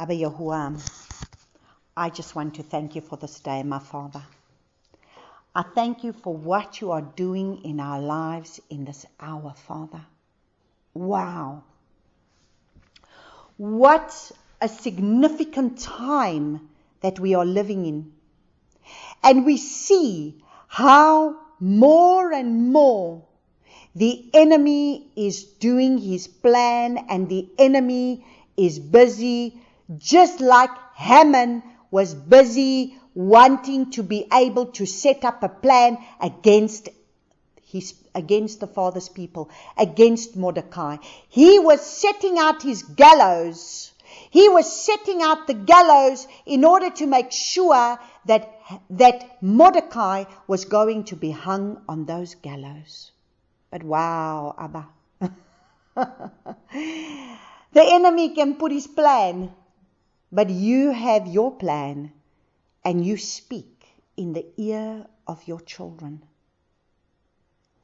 Abba Yahuwah, I just want to thank you for this day, my Father. I thank you for what you are doing in our lives in this hour, Father. Wow. What a significant time that we are living in. And we see how more and more the enemy is doing his plan, and the enemy is busy, just like Haman was busy wanting to be able to set up a plan against the father's people, against Mordecai. He was setting out his gallows. He was setting out the gallows in order to make sure that Mordecai was going to be hung on those gallows. But wow, Abba. The enemy can put his plan, but you have your plan, and you speak in the ear of your children.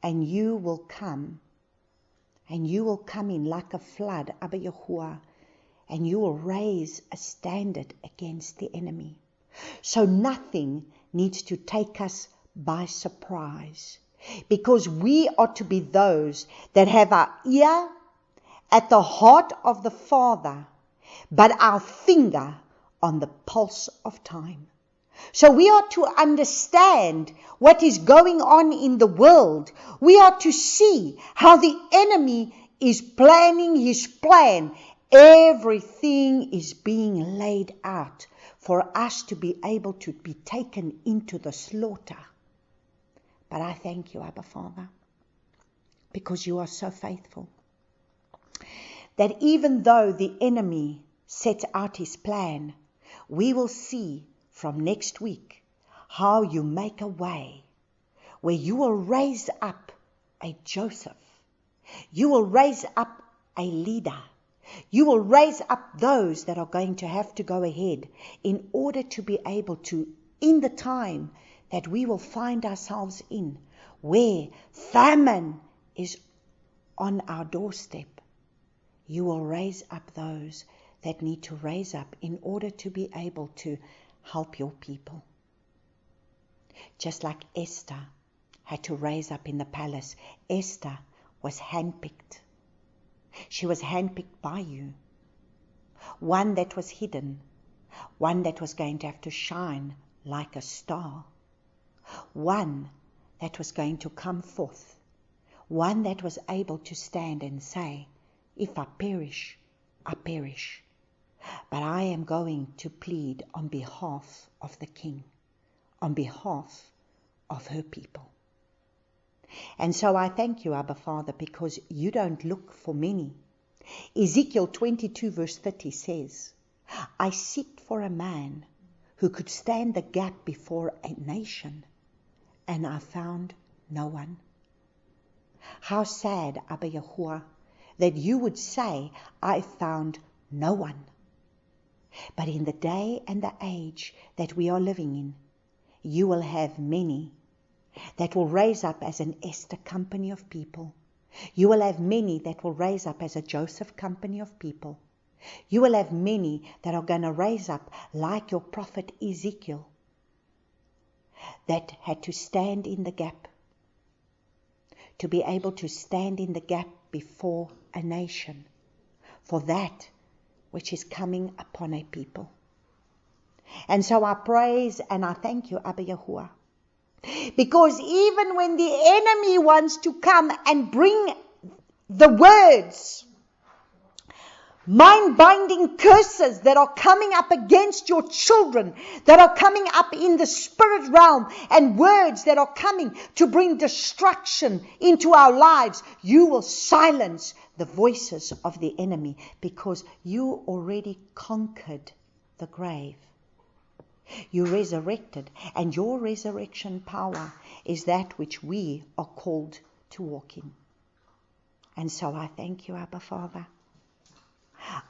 And you will come, and you will come in like a flood, Abba Yahuwah, and you will raise a standard against the enemy. So nothing needs to take us by surprise, because we are to be those that have our ear at the heart of the Father, but our finger on the pulse of time. So we are to understand what is going on in the world. We are to see how the enemy is planning his plan. Everything is being laid out for us to be able to be taken into the slaughter. But I thank you, Abba Father, because you are so faithful, that even though the enemy sets out his plan, we will see from next week how you make a way where you will raise up a Joseph. You will raise up a leader. You will raise up those that are going to have to go ahead in order to be able to, in the time that we will find ourselves in, where famine is on our doorstep, you will raise up those that need to raise up in order to be able to help your people. Just like Esther had to raise up in the palace. Esther was handpicked. She was handpicked by you. One that was hidden. One that was going to have to shine like a star. One that was going to come forth. One that was able to stand and say, if I perish, I perish. But I am going to plead on behalf of the king, on behalf of her people. And so I thank you, Abba Father, because you don't look for many. Ezekiel 22 verse 30 says, I seek for a man who could stand the gap before a nation, and I found no one. How sad, Abba Yahuwah, that you would say, I found no one. But in the day and the age that we are living in, you will have many that will raise up as an Esther company of people. You will have many that will raise up as a Joseph company of people. You will have many that are going to raise up like your prophet Ezekiel, that had to stand in the gap, to be able to stand in the gap before a nation for that which is coming upon a people. And so I praise and I thank you, Abba Yahuwah, because even when the enemy wants to come and bring the words, mind-binding curses that are coming up against your children, that are coming up in the spirit realm, and words that are coming to bring destruction into our lives, you will silence the voices of the enemy, because you already conquered the grave. You resurrected, and your resurrection power is that which we are called to walk in. And so I thank you, Abba Father.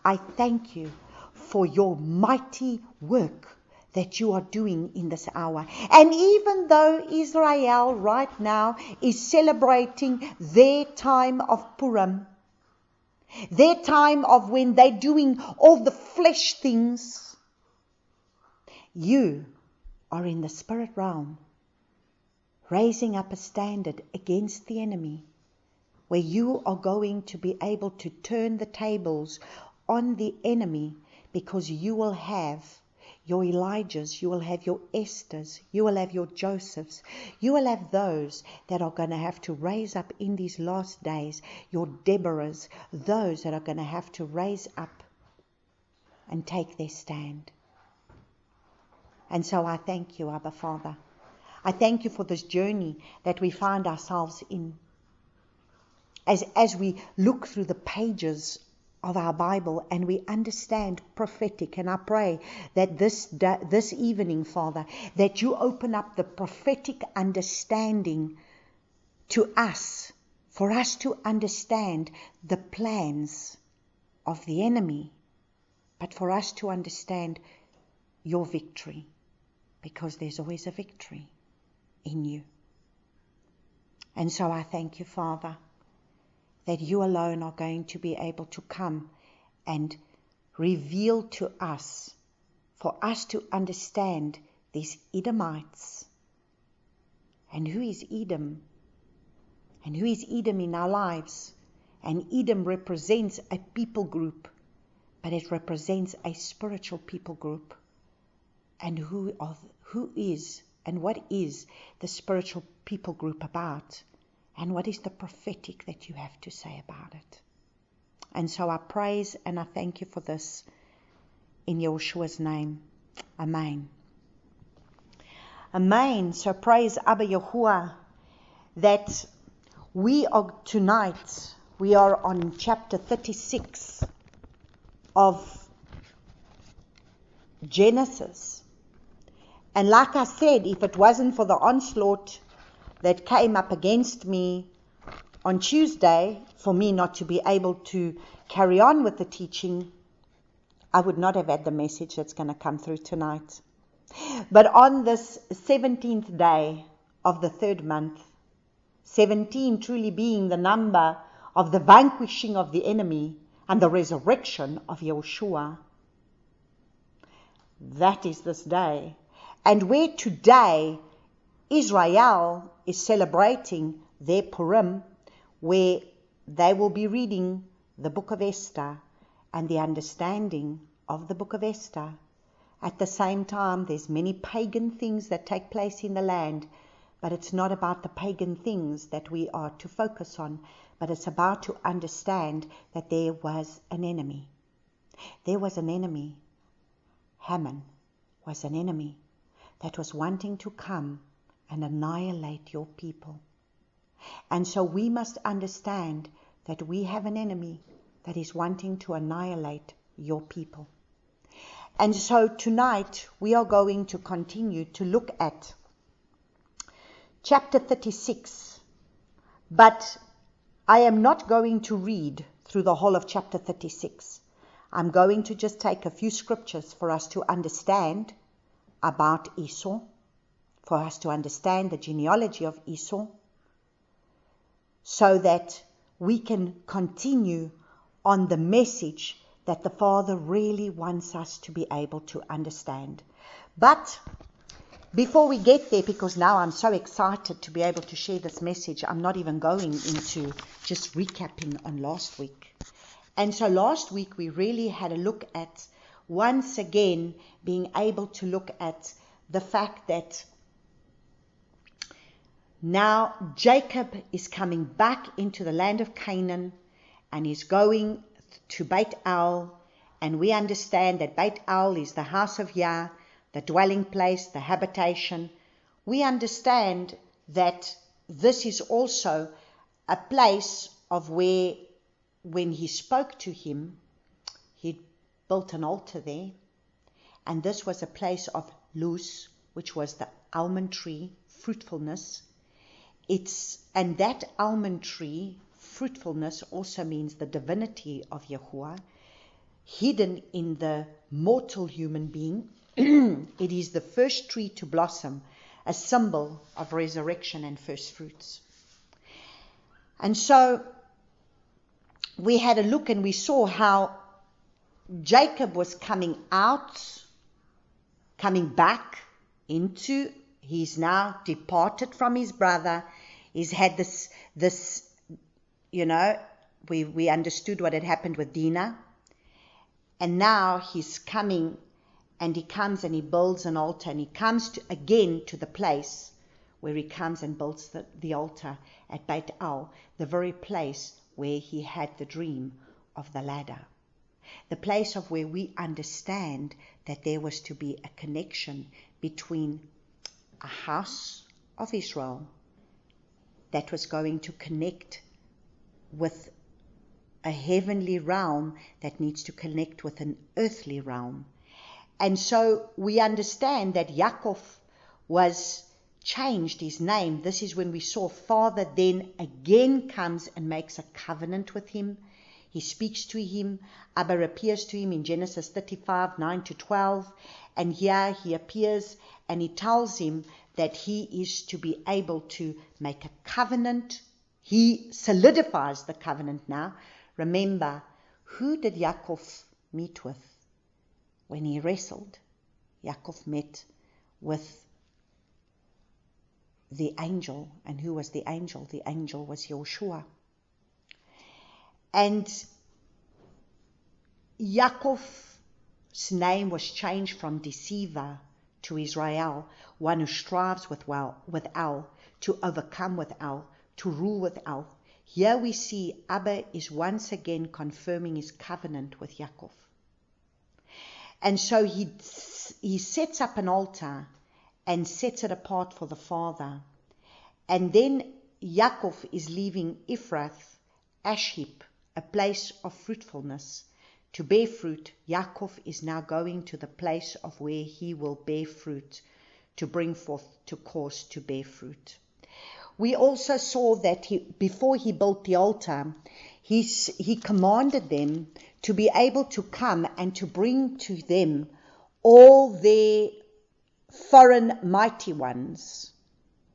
I thank you for your mighty work that you are doing in this hour. And even though Israel right now is celebrating their time of Purim, Their time of when they're doing all the flesh things. You are in the spirit realm, raising up a standard against the enemy, where you are going to be able to turn the tables on the enemy, because you will have your Elijahs, you will have your Esthers, you will have your Josephs, you will have those that are going to have to raise up in these last days, your Deborahs, those that are going to have to raise up and take their stand. And so I thank you, Abba Father. I thank you for this journey that we find ourselves in. As we look through the pages of our Bible and we understand prophetic, and I pray that this evening, Father, that you open up the prophetic understanding to us, for us to understand the plans of the enemy, but for us to understand your victory, because there's always a victory in you. And so I thank you, Father, that you alone are going to be able to come and reveal to us, for us to understand these Edomites. And who is Edom? And who is Edom in our lives? And Edom represents a people group, but it represents a spiritual people group. And who is and what is the spiritual people group about? And what is the prophetic that you have to say about it? And so I praise and I thank you for this in Yahushua's name. Amen. Amen. So praise Abba Yahuwah that we are tonight, we are on chapter 36 of Genesis. And like I said, if it wasn't for the onslaught that came up against me on Tuesday, for me not to be able to carry on with the teaching, I would not have had the message that's going to come through tonight. But on this 17th day of the 3rd month, 17 truly being the number of the vanquishing of the enemy and the resurrection of Yahushua, that is this day. And where today Israel is celebrating their Purim, where they will be reading the book of Esther and the understanding of the book of Esther. At the same time, there's many pagan things that take place in the land, but it's not about the pagan things that we are to focus on, but it's about to understand that there was an enemy. There was an enemy. Haman was an enemy that was wanting to come and annihilate your people. And so we must understand that we have an enemy that is wanting to annihilate your people. And so tonight we are going to continue to look at chapter 36. But I am not going to read through the whole of chapter 36. I'm going to just take a few scriptures for us to understand about Esau, for us to understand the genealogy of Esau, so that we can continue on the message that the Father really wants us to be able to understand. But before we get there, because now I'm so excited to be able to share this message, I'm not even going into just recapping on last week. And so last week we really had a look at, once again, being able to look at the fact that now Jacob is coming back into the land of Canaan and is going to Beit El, and we understand that Beit El is the house of YAH, the dwelling place, the habitation. We understand that this is also a place of where, when he spoke to him, he built an altar there, and this was a place of Luz, which was the almond tree, fruitfulness. And that almond tree, fruitfulness, also means the divinity of Yahuwah, hidden in the mortal human being. It is the first tree to blossom, a symbol of resurrection and first fruits. And so we had a look and we saw how Jacob was coming back into, he's now departed from his brother. He's had this, we understood what had happened with Dinah. And now he's coming, and he comes and he builds an altar, and he comes again to the place where he comes and builds the altar at Beit El, the very place where he had the dream of the ladder. The place of where we understand that there was to be a connection between a house of Israel that was going to connect with a heavenly realm that needs to connect with an earthly realm. And so we understand that Yaakov was changed his name. This is when we saw Father then again comes and makes a covenant with him. He speaks to him. Abba appears to him in Genesis 35, 9-12. And here he appears and he tells him that he is to be able to make a covenant. He solidifies the covenant now. Remember, who did Yaakov meet with when he wrestled? Yaakov met with the angel. And who was the angel? The angel was Yahuwah. And Yaakov's name was changed from deceiver to Israel, one who strives with El, to overcome with El, to rule with El. Here we see Abba is once again confirming his covenant with Yaakov. And so he sets up an altar and sets it apart for the Father. And then Yaakov is leaving Ephrath, ash heap, a place of fruitfulness, to bear fruit. Yaakov is now going to the place of where he will bear fruit, to bring forth to cause to bear fruit. We also saw that before he built the altar, he commanded them to be able to come and to bring to them all their foreign mighty ones,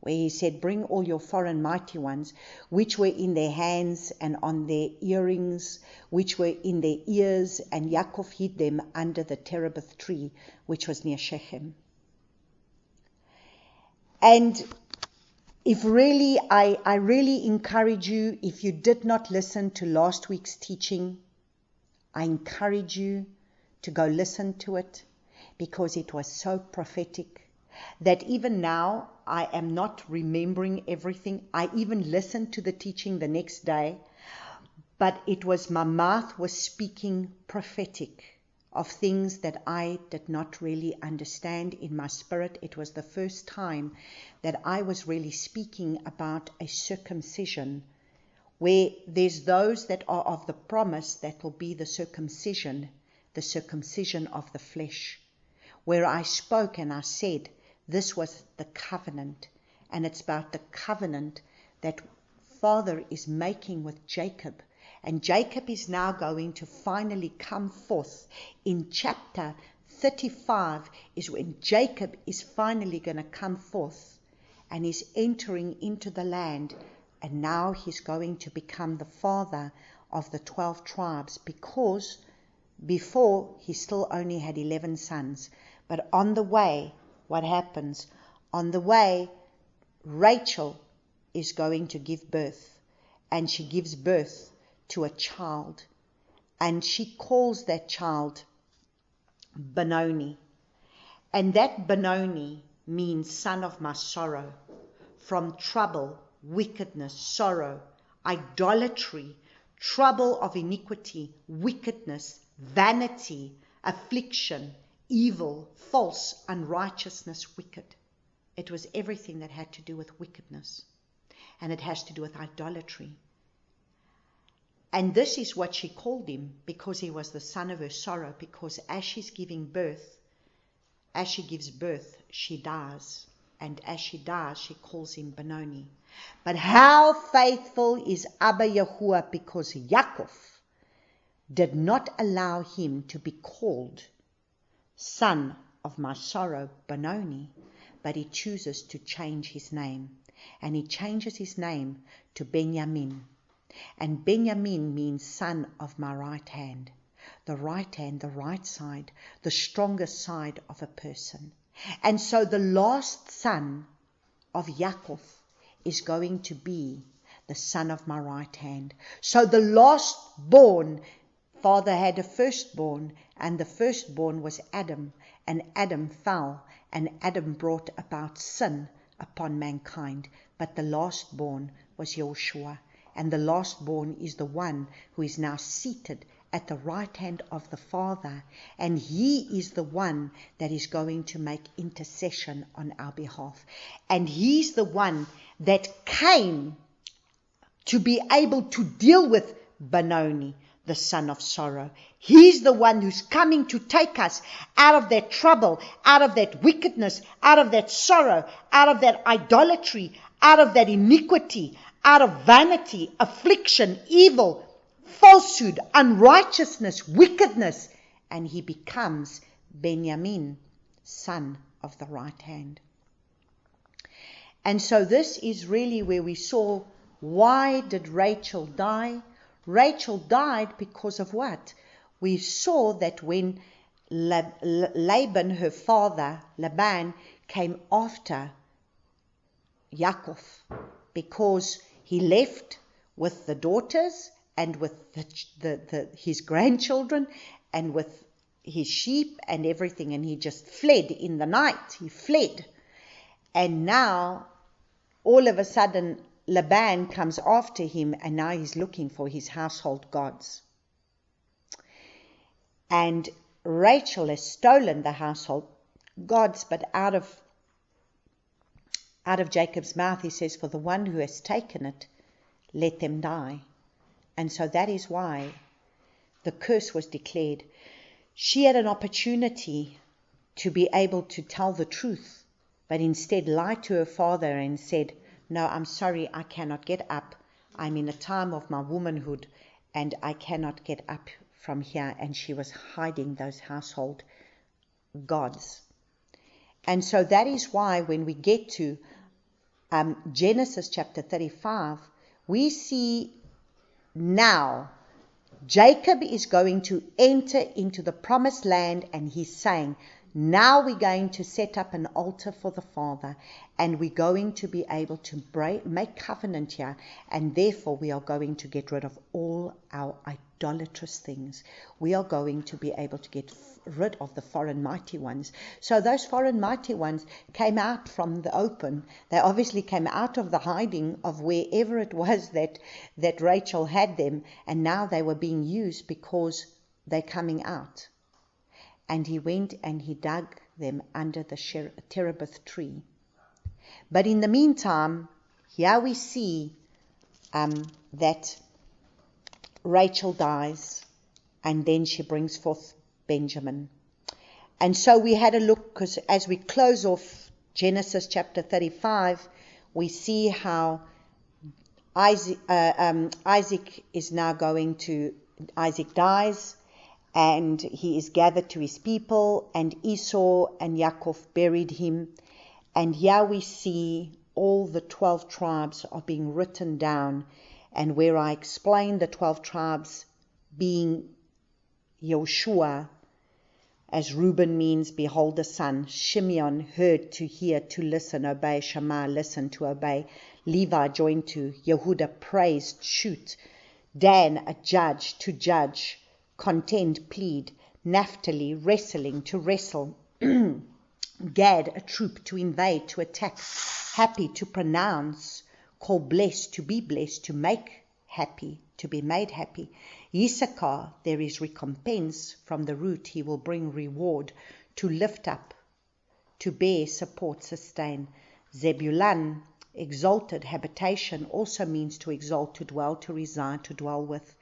where he said, bring all your foreign mighty ones, which were in their hands and on their earrings, which were in their ears, and Yaakov hid them under the terebinth tree, which was near Shechem. And I really encourage you, if you did not listen to last week's teaching, I encourage you to go listen to it, because it was so prophetic that even now I am not remembering everything. I even listened to the teaching the next day, but it was my mouth was speaking prophetic of things that I did not really understand in my spirit. It was the first time that I was really speaking about a circumcision, where there's those that are of the promise that will be the circumcision of the flesh, where I spoke and I said this was the covenant, and it's about the covenant that Father is making with Jacob. And Jacob is now going to finally come forth. In chapter 35 is when Jacob is finally going to come forth and is entering into the land. And now he's going to become the father of the 12 tribes, because before he still only had 11 sons. But on the way, what happens? On the way, Rachel is going to give birth, and she gives birth to a child, and she calls that child Benoni. And that Benoni means son of my sorrow, from trouble, wickedness, sorrow, idolatry, trouble of iniquity, wickedness, vanity, affliction, evil, false, unrighteousness, wicked. It was everything that had to do with wickedness, and it has to do with idolatry. And this is what she called him, because he was the son of her sorrow, because as she gives birth, she dies. And as she dies, she calls him Benoni. But how faithful is Abba Yahuwah, because Yaakov did not allow him to be called son of my sorrow, Benoni, but he chooses to change his name. And he changes his name to Benjamin. And Benjamin means son of my right hand. The right hand, the right side, the strongest side of a person. And so the last son of Yaakov is going to be the son of my right hand. So the last born, father had a firstborn, and the firstborn was Adam, and Adam fell, and Adam brought about sin upon mankind. But the last born was Yahuwah, and the last born is the one who is now seated at the right hand of the Father, and he is the one that is going to make intercession on our behalf. And he's the one that came to be able to deal with Benoni, the son of sorrow. He's the one who's coming to take us out of that trouble, out of that wickedness, out of that sorrow, out of that idolatry, out of that iniquity, out of vanity, affliction, evil, falsehood, unrighteousness, wickedness. And he becomes Benjamin, son of the right hand. And so this is really where we saw, why did Rachel die? Rachel died because of what? We saw that when Laban, her father, Laban, came after Yaakov, because he left with the daughters and with his grandchildren and with his sheep and everything, and he just fled in the night. He fled. And now, all of a sudden, Laban comes after him, and now he's looking for his household gods. And Rachel has stolen the household gods, but out of Jacob's mouth, he says, for the one who has taken it, let them die. And so that is why the curse was declared. She had an opportunity to be able to tell the truth, but instead lied to her father and said, no, I'm sorry, I cannot get up. I'm in a time of my womanhood, and I cannot get up from here. And she was hiding those household gods. And so that is why when we get to Genesis chapter 35, we see now Jacob is going to enter into the promised land, and he's saying, now we're going to set up an altar for the Father, and we're going to be able to make covenant here, and therefore we are going to get rid of all our idolatrous things. We are going to be able to get rid of the foreign mighty ones. So those foreign mighty ones came out from the open. They obviously came out of the hiding of wherever it was that Rachel had them, and now they were being used because they're coming out. And he went and he dug them under the terebinth tree. But in the meantime, here we see that Rachel dies, and then she brings forth Benjamin. And so we had a look, because as we close off Genesis chapter 35, we see how Isaac dies, and he is gathered to his people, and Esau and Yaakov buried him. And here we see all the 12 tribes are being written down, and where I explain the 12 tribes being Yehoshua, as Reuben means behold the son, Shimeon heard, to hear, to listen, obey, Shammah listen, to obey, Levi joined to, Yehuda praised, shoot, Dan a judge, to judge, contend, plead, Naphtali wrestling, to wrestle, Gad a troop, to invade, to attack, happy, to pronounce, call blessed, to be blessed, to make happy, to be made happy. Issachar, there is recompense from the root, he will bring reward, to lift up, to bear, support, sustain. Zebulun, exalted, habitation, also means to exalt, to dwell, to reside, to dwell with.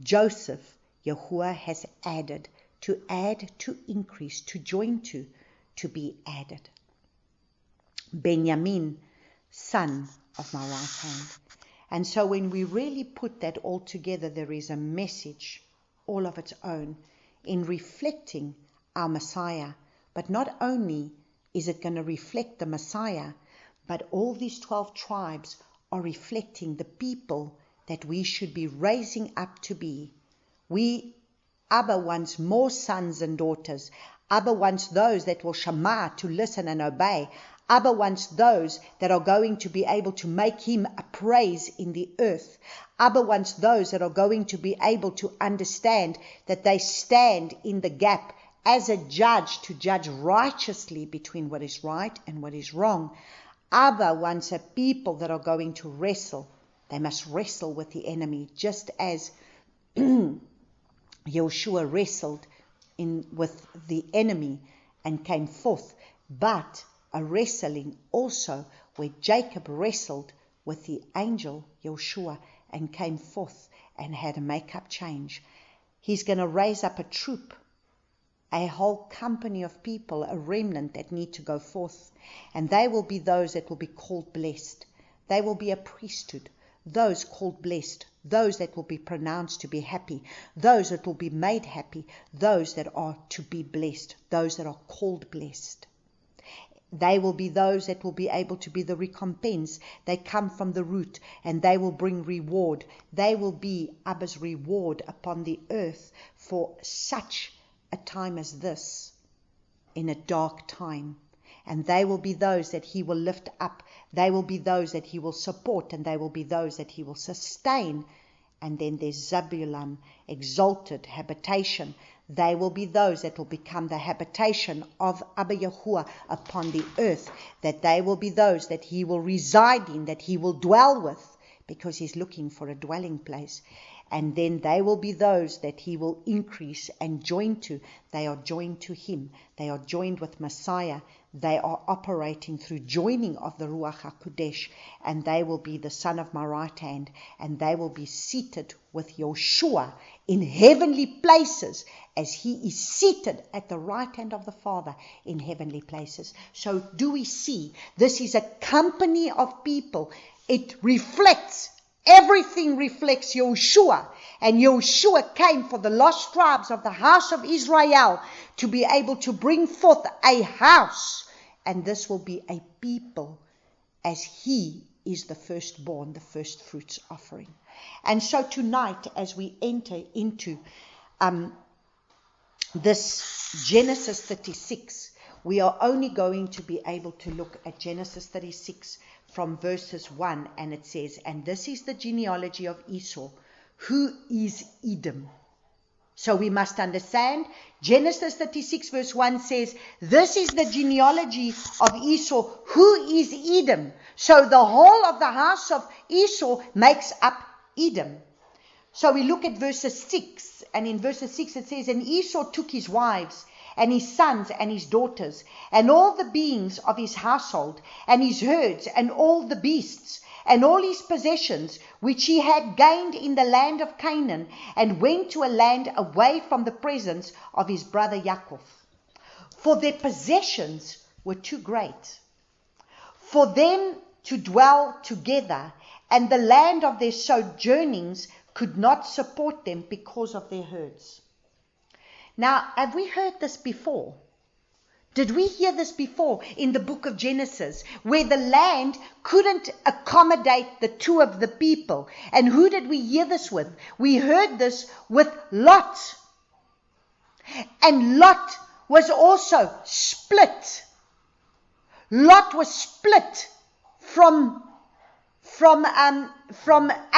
Joseph, Yahuwah has added, to add, to increase, to join to be added. Benjamin, son of my right hand. And so when we really put that all together, there is a message all of its own in reflecting our Messiah. But not only is it going to reflect the Messiah, but all these 12 tribes are reflecting the people that we should be raising up to be. Abba wants more sons and daughters. Abba wants those that will shema, to listen and obey. Abba wants those that are going to be able to make him a praise in the earth. Abba wants those that are going to be able to understand that they stand in the gap as a judge to judge righteously between what is right and what is wrong. Abba wants a people that are going to wrestle. They must wrestle with the enemy, just as Yeshua wrestled with the enemy and came forth. But a wrestling also where Jacob wrestled with the angel Yeshua and came forth and had a make-up change. He's going to raise up a troop, a whole company of people, a remnant that need to go forth. And they will be those that will be called blessed. They will be a priesthood, those called blessed, those that will be pronounced to be happy, those that will be made happy, those that are to be blessed, those that are called blessed. They will be those that will be able to be the recompense. They come from the root and they will bring reward. They will be Abba's reward upon the earth for such a time as this, in a dark time. And they will be those that he will lift up. They will be those that he will support, and they will be those that he will sustain. And then there's Zebulun, exalted habitation. They will be those that will become the habitation of Abba Yahuwah upon the earth. That they will be those that he will reside in, that he will dwell with, because he's looking for a dwelling place. And then they will be those that he will increase and join to. They are joined to him. They are joined with Messiah. They are operating through joining of the Ruach HaKodesh. And they will be the son of my right hand. And they will be seated with Yeshua in heavenly places, as he is seated at the right hand of the Father in heavenly places. So do we see? This is a company of people. It reflects. Everything reflects Yeshua. And Yeshua came for the lost tribes of the house of Israel to be able to bring forth a house. And this will be a people, as he is the firstborn, the first fruits offering. And so tonight, as we enter into this Genesis 36, we are only going to be able to look at Genesis 36 from verses 1, and it says, and this is the genealogy of Esau, who is Edom. So we must understand, Genesis 36 verse 1 says, this is the genealogy of Esau, who is Edom. So the whole of the house of Esau makes up Edom. So we look at verses 6, and in verses 6 it says, and Esau took his wives, and his sons and his daughters, and all the beings of his household, and his herds, and all the beasts, and all his possessions, which he had gained in the land of Canaan, and went to a land away from the presence of his brother Yaakov. For their possessions were too great for them to dwell together, and the land of their sojournings could not support them because of their herds. Now, have we heard this before? Did we hear this before in the book of Genesis, where the land couldn't accommodate the two of the people? And who did we hear this with? We heard this with Lot. And Lot was also split. Lot was split from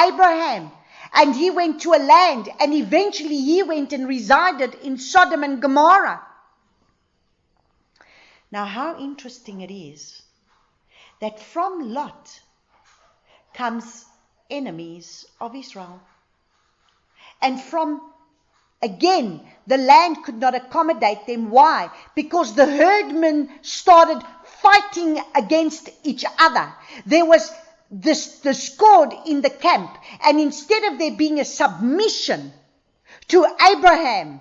Abraham. And he went to a land, and eventually he went and resided in Sodom and Gomorrah. Now, how interesting it is that from Lot comes enemies of Israel. And again, the land could not accommodate them. Why? Because the herdmen started fighting against each other. There was discord in the camp, and instead of there being a submission to Abraham,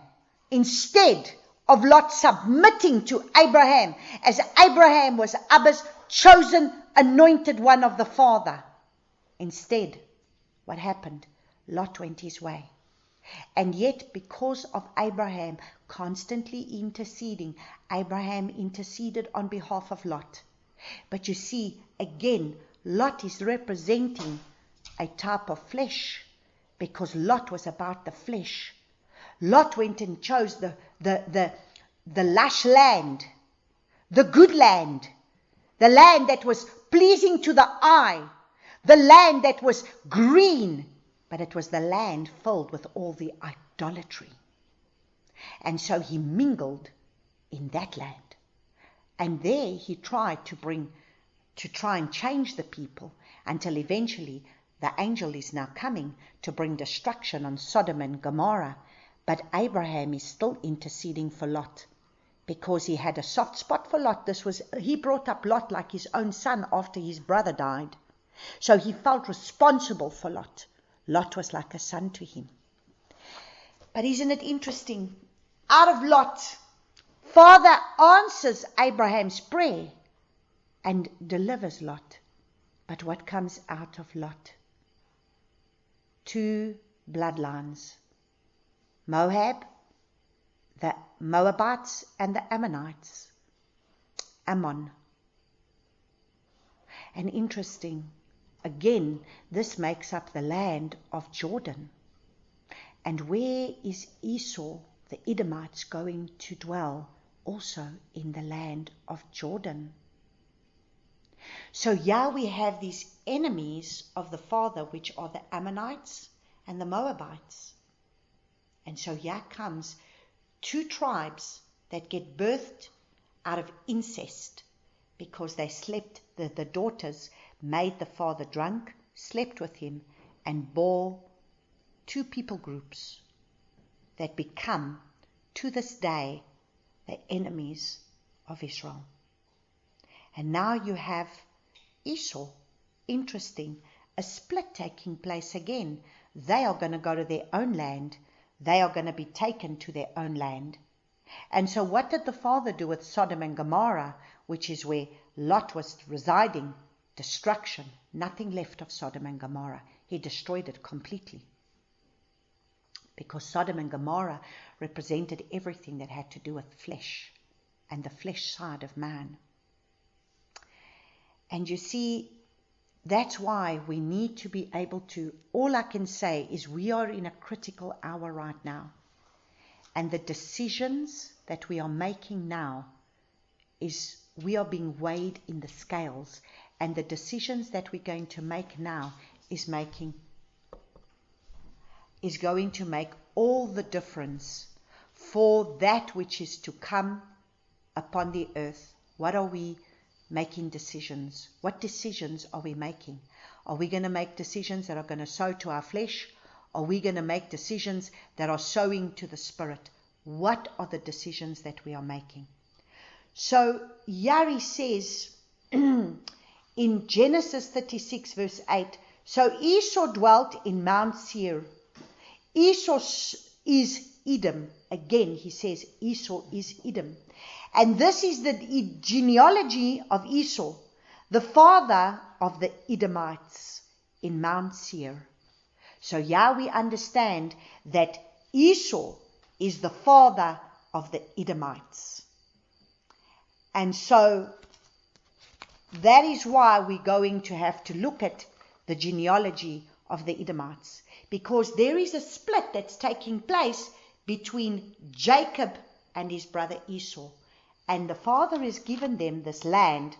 instead of Lot submitting to Abraham, as Abraham was Abba's chosen, anointed one of the Father, instead, what happened? Lot went his way. And yet, because of Abraham constantly interceding, Abraham interceded on behalf of Lot. But you see, again, Lot is representing a type of flesh, because Lot was about the flesh. Lot went and chose the lush land, the good land, the land that was pleasing to the eye, the land that was green, but it was the land filled with all the idolatry. And so he mingled in that land. And there he tried to try and change the people, until eventually the angel is now coming to bring destruction on Sodom and Gomorrah. But Abraham is still interceding for Lot, because he had a soft spot for Lot. He brought up Lot like his own son after his brother died. So he felt responsible for Lot. Lot was like a son to him. But isn't it interesting? Out of Lot, Father answers Abraham's prayer and delivers Lot. But what comes out of Lot? 2 bloodlines. Moab, the Moabites, and the Ammonites. Ammon. And interesting, again, this makes up the land of Jordan. And where is Esau, the Edomites, going to dwell? Also in the land of Jordan. So we have these enemies of the Father, which are the Ammonites and the Moabites. And so here comes 2 tribes that get birthed out of incest, because they slept, the daughters made the father drunk, slept with him, and bore 2 people groups that become, to this day, the enemies of Israel. And now you have Esau. Interesting, a split taking place again. They are going to go to their own land. They are going to be taken to their own land. And so what did the Father do with Sodom and Gomorrah, which is where Lot was residing? Destruction. Nothing left of Sodom and Gomorrah. He destroyed it completely. Because Sodom and Gomorrah represented everything that had to do with flesh and the flesh side of man. And you see, that's why we need to be able to, all I can say is we are in a critical hour right now. And the decisions that we are making now is we are being weighed in the scales. And the decisions that we're going to make now is going to make all the difference for that which is to come upon the earth. What are we making decisions? What decisions are we making? Are we going to make decisions that are going to sow to our flesh? Are we going to make decisions that are sowing to the Spirit? What are the decisions that we are making? So Yari says in Genesis 36 verse 8, so Esau dwelt in Mount Seir. Esau is Edom. Again, he says Esau is Edom. And this is the genealogy of Esau, the father of the Edomites in Mount Seir. So we understand that Esau is the father of the Edomites. And so that is why we're going to have to look at the genealogy of the Edomites, because there is a split that's taking place between Jacob and his brother Esau. And the Father has given them this land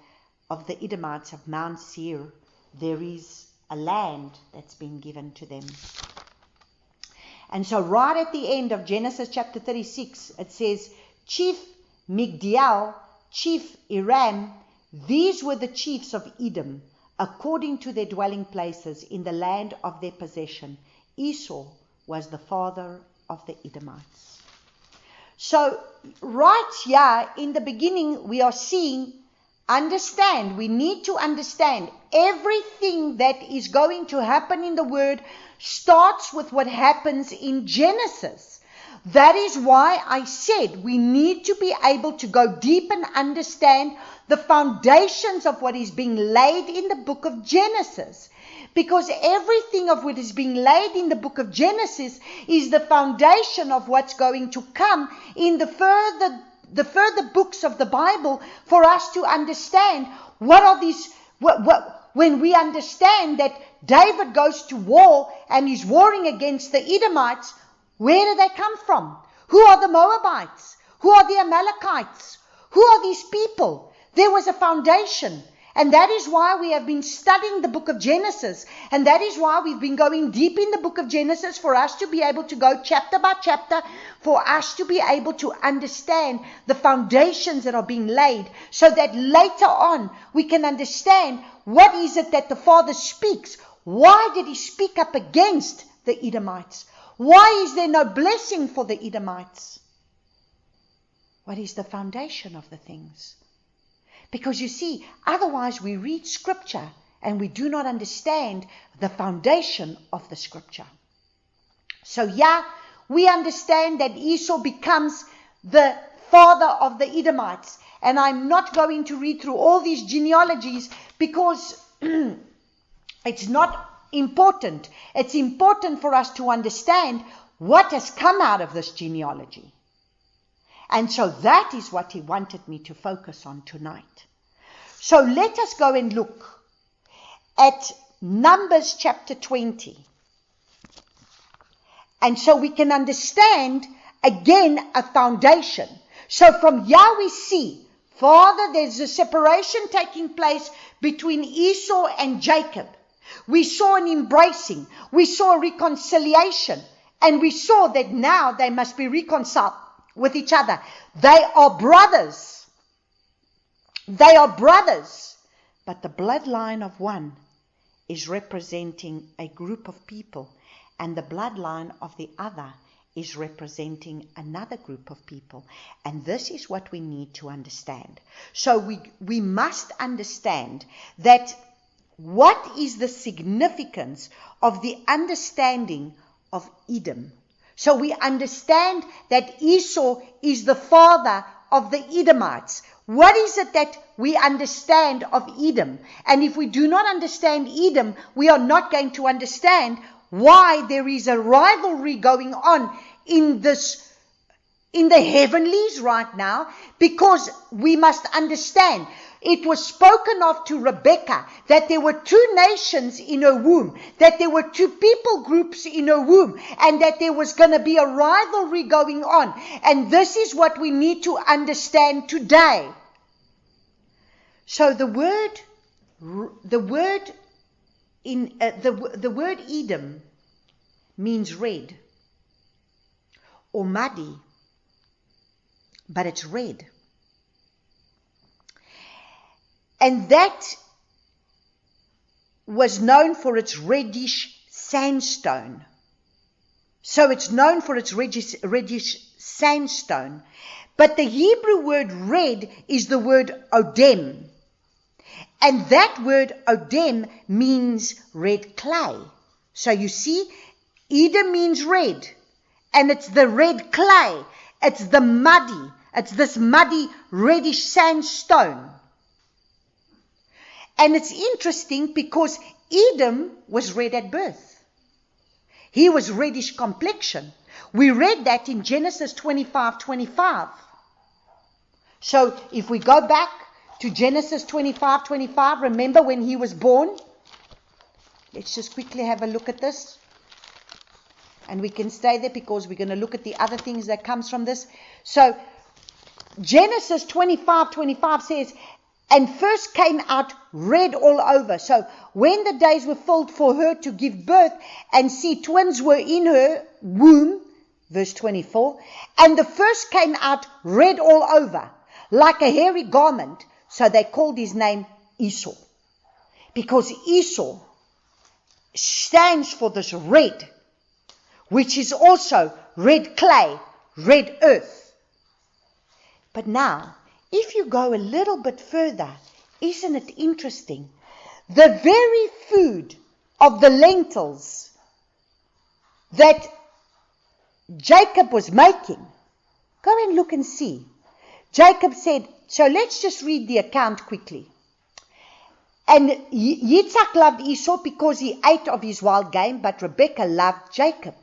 of the Edomites of Mount Seir. There is a land that's been given to them. And so right at the end of Genesis chapter 36, it says, Chief Migdiel, Chief Iram, these were the chiefs of Edom, according to their dwelling places in the land of their possession. Esau was the father of the Edomites. So right here in the beginning we are seeing, we need to understand everything that is going to happen in the Word starts with what happens in Genesis. That is why I said we need to be able to go deep and understand the foundations of what is being laid in the book of Genesis. Because everything of what is being laid in the book of Genesis is the foundation of what's going to come in the further books of the Bible, for us to understand what are these, when we understand that David goes to war and he's warring against the Edomites, where do they come from? Who are the Moabites? Who are the Amalekites? Who are these people? There was a foundation. And that is why we have been studying the book of Genesis. And that is why we've been going deep in the book of Genesis, for us to be able to go chapter by chapter, for us to be able to understand the foundations that are being laid, so that later on we can understand what is it that the Father speaks. Why did he speak up against the Edomites? Why is there no blessing for the Edomites? What is the foundation of the things? Because you see, otherwise we read scripture and we do not understand the foundation of the scripture. So yeah, we understand that Esau becomes the father of the Edomites. And I'm not going to read through all these genealogies because it's not important. It's important for us to understand what has come out of this genealogy. And so that is what he wanted me to focus on tonight. So let us go and look at Numbers chapter 20. And so we can understand again a foundation. So from here we see, Father, there's a separation taking place between Esau and Jacob. We saw an embracing. We saw a reconciliation. And we saw that now they must be reconciled with each other. They are brothers. They are brothers. But the bloodline of one is representing a group of people, and the bloodline of the other is representing another group of people. And this is what we need to understand. So we must understand that what is the significance of the understanding of Edom. So we understand that Esau is the father of the Edomites. What is it that we understand of Edom? And if we do not understand Edom, we are not going to understand why there is a rivalry going on in the heavenlies right now, because we must understand it was spoken of to Rebekah that there were two nations in her womb, that there were two people groups in her womb, and that there was going to be a rivalry going on. And this is what we need to understand today. So the word Edom means red or muddy, but it's red. And that was known for its reddish sandstone. So it's known for its reddish sandstone. But the Hebrew word red is the word odem. And that word odem means red clay. So you see, Edom means red. And it's the red clay. It's the muddy. It's this muddy reddish sandstone. And it's interesting because Edom was red at birth. He was reddish complexion. We read that in Genesis 25:25. So if we go back to Genesis 25:25, remember when he was born? Let's just quickly have a look at this. And we can stay there because we're going to look at the other things that comes from this. So Genesis 25:25 says, and first came out red all over. So when the days were filled for her to give birth, and see, twins were in her womb, verse 24, and the first came out red all over, like a hairy garment. So they called his name Esau, because Esau stands for this red, which is also red clay, red earth. But now, if you go a little bit further, isn't it interesting? The very food of the lentils that Jacob was making, go and look and see. Jacob said, so let's just read the account quickly. And Yitzhak loved Esau because he ate of his wild game, but Rebekah loved Jacob.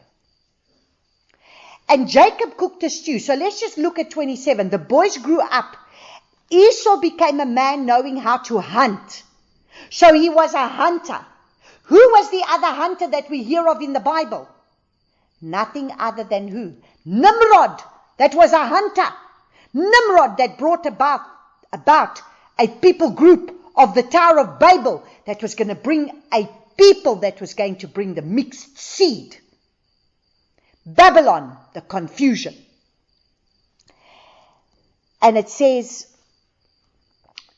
And Jacob cooked a stew. So let's just look at 27. The boys grew up. Esau became a man knowing how to hunt. So he was a hunter Who was the other hunter that we hear of in the Bible? Nothing other than who? Nimrod. That was a hunter. Nimrod that brought about a people group of the Tower of Babel that was going to bring a people that was going to bring the mixed seed. Babylon, the confusion. And it says,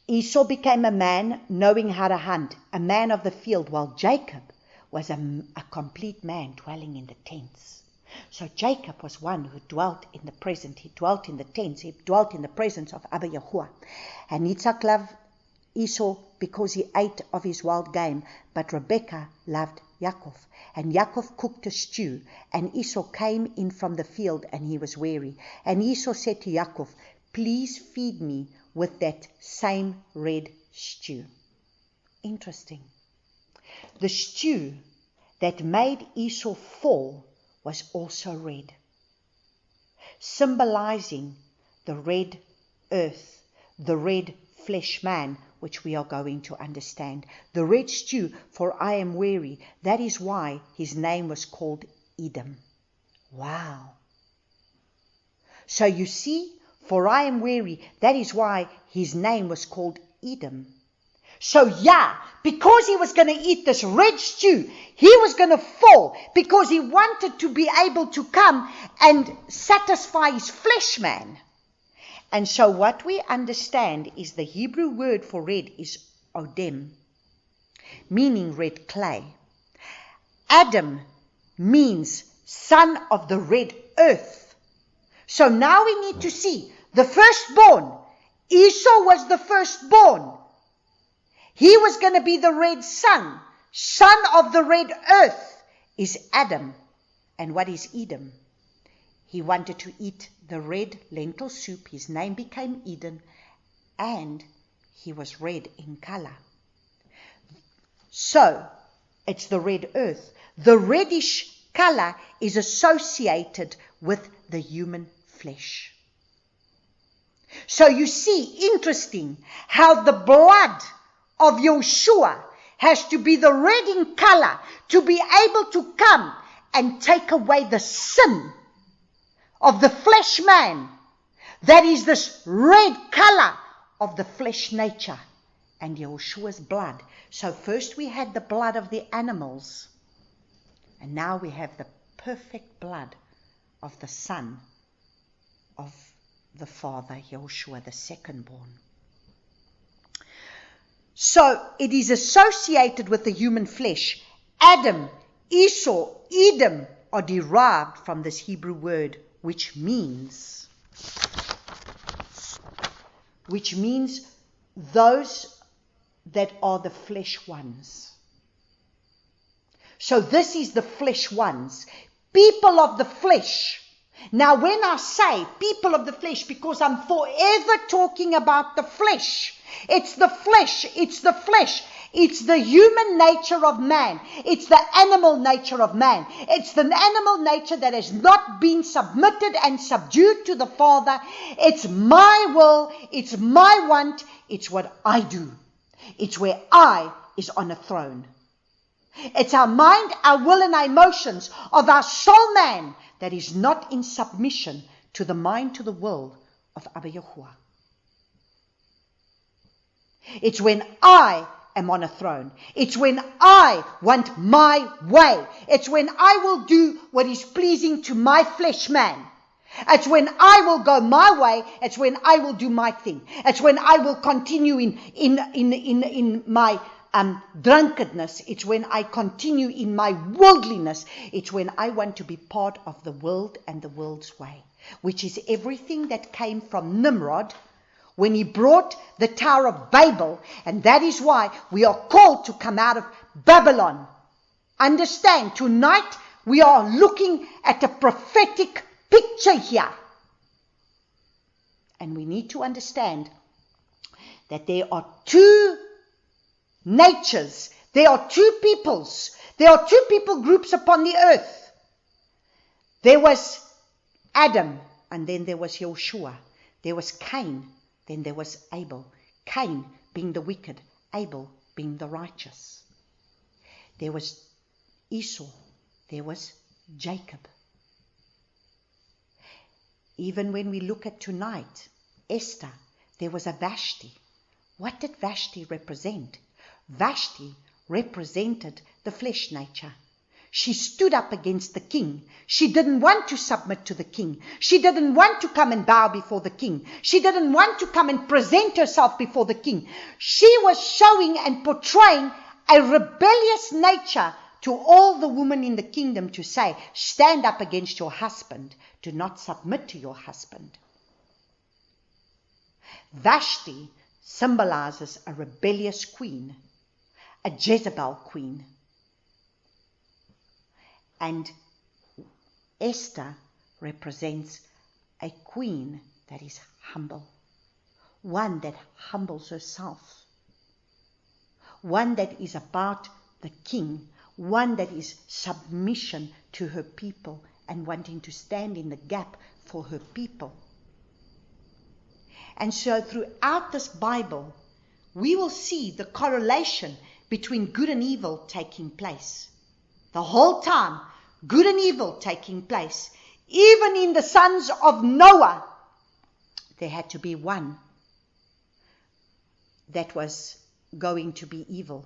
Esau became a man knowing how to hunt, a man of the field, while Jacob was a complete man dwelling in the tents. So Jacob was one who dwelt in the present. He dwelt in the tents. He dwelt in the presence of Abba Yahuwah. And Yitzhak loved Esau because he ate of his wild game, but Rebekah loved Yaakov. And Yaakov cooked a stew, and Esau came in from the field, and he was weary. And Esau said to Yaakov, please feed me with that same red stew. Interesting. The stew that made Esau fall was also red, symbolizing the red earth, the red flesh man, which we are going to understand. The red stew, for I am weary. That is why his name was called Edom. Wow. So you see, for I am weary, that is why his name was called Edom. So yeah, because he was going to eat this red stew, he was going to fall because he wanted to be able to come and satisfy his flesh man. And so what we understand is the Hebrew word for red is Odem, meaning red clay. Adam means son of the red earth. So now we need to see the firstborn. Esau was the firstborn. He was going to be the red son. Son of the red earth is Adam. And what is Edom? He wanted to eat the red lentil soup. His name became Edom, and he was red in color. So, it's the red earth. The reddish color is associated with the human flesh. So you see, interesting, how the blood of Yeshua has to be the red in color to be able to come and take away the sin of the flesh man. That is this red color of the flesh nature and Yeshua's blood. So first we had the blood of the animals, and now we have the perfect blood of the Son of the Father, Yeshua, the second-born. So it is associated with the human flesh. Adam, Esau, Edom are derived from this Hebrew word, which means those that are the flesh ones. So this is the flesh ones, people of the flesh. Now when I say people of the flesh, because I'm forever talking about the flesh. It's the flesh, it's the flesh. It's the human nature of man. It's the animal nature of man. It's the animal nature that has not been submitted and subdued to the Father. It's my will, it's my want, it's what I do. It's where I is on a throne. It's our mind, our will and our emotions of our soul man that is not in submission to the mind, to the will of Abba Yahuwah. It's when I am on a throne. It's when I want my way. It's when I will do what is pleasing to my flesh man. It's when I will go my way. It's when I will do my thing. It's when I will continue in my drunkenness. It's when I continue in my worldliness. It's when I want to be part of the world and the world's way, which is everything that came from Nimrod when he brought the Tower of Babel. And that is why we are called to come out of Babylon. Understand, tonight we are looking at a prophetic picture here. And we need to understand that there are two natures. There are two peoples. There are two people groups upon the earth. There was Adam, and then there was Yeshua. There was Cain, then there was Abel. Cain being the wicked, Abel being the righteous. there was Esau, there was Jacob. Even when we look at tonight, Esther, there was a Vashti. What did Vashti represent? Vashti represented the flesh nature. She stood up against the king. She didn't want to submit to the king. She didn't want to come and bow before the king. She didn't want to come and present herself before the king. She was showing and portraying a rebellious nature to all the women in the kingdom to say, stand up against your husband. Do not submit to your husband. Vashti symbolizes a rebellious queen, a Jezebel queen. And Esther represents a queen that is humble, one that humbles herself, one that is about the king, one that is submission to her people and wanting to stand in the gap for her people. And so throughout this Bible, we will see the correlation between good and evil taking place. The whole time, good and evil taking place. Even in the sons of Noah, there had to be one that was going to be evil.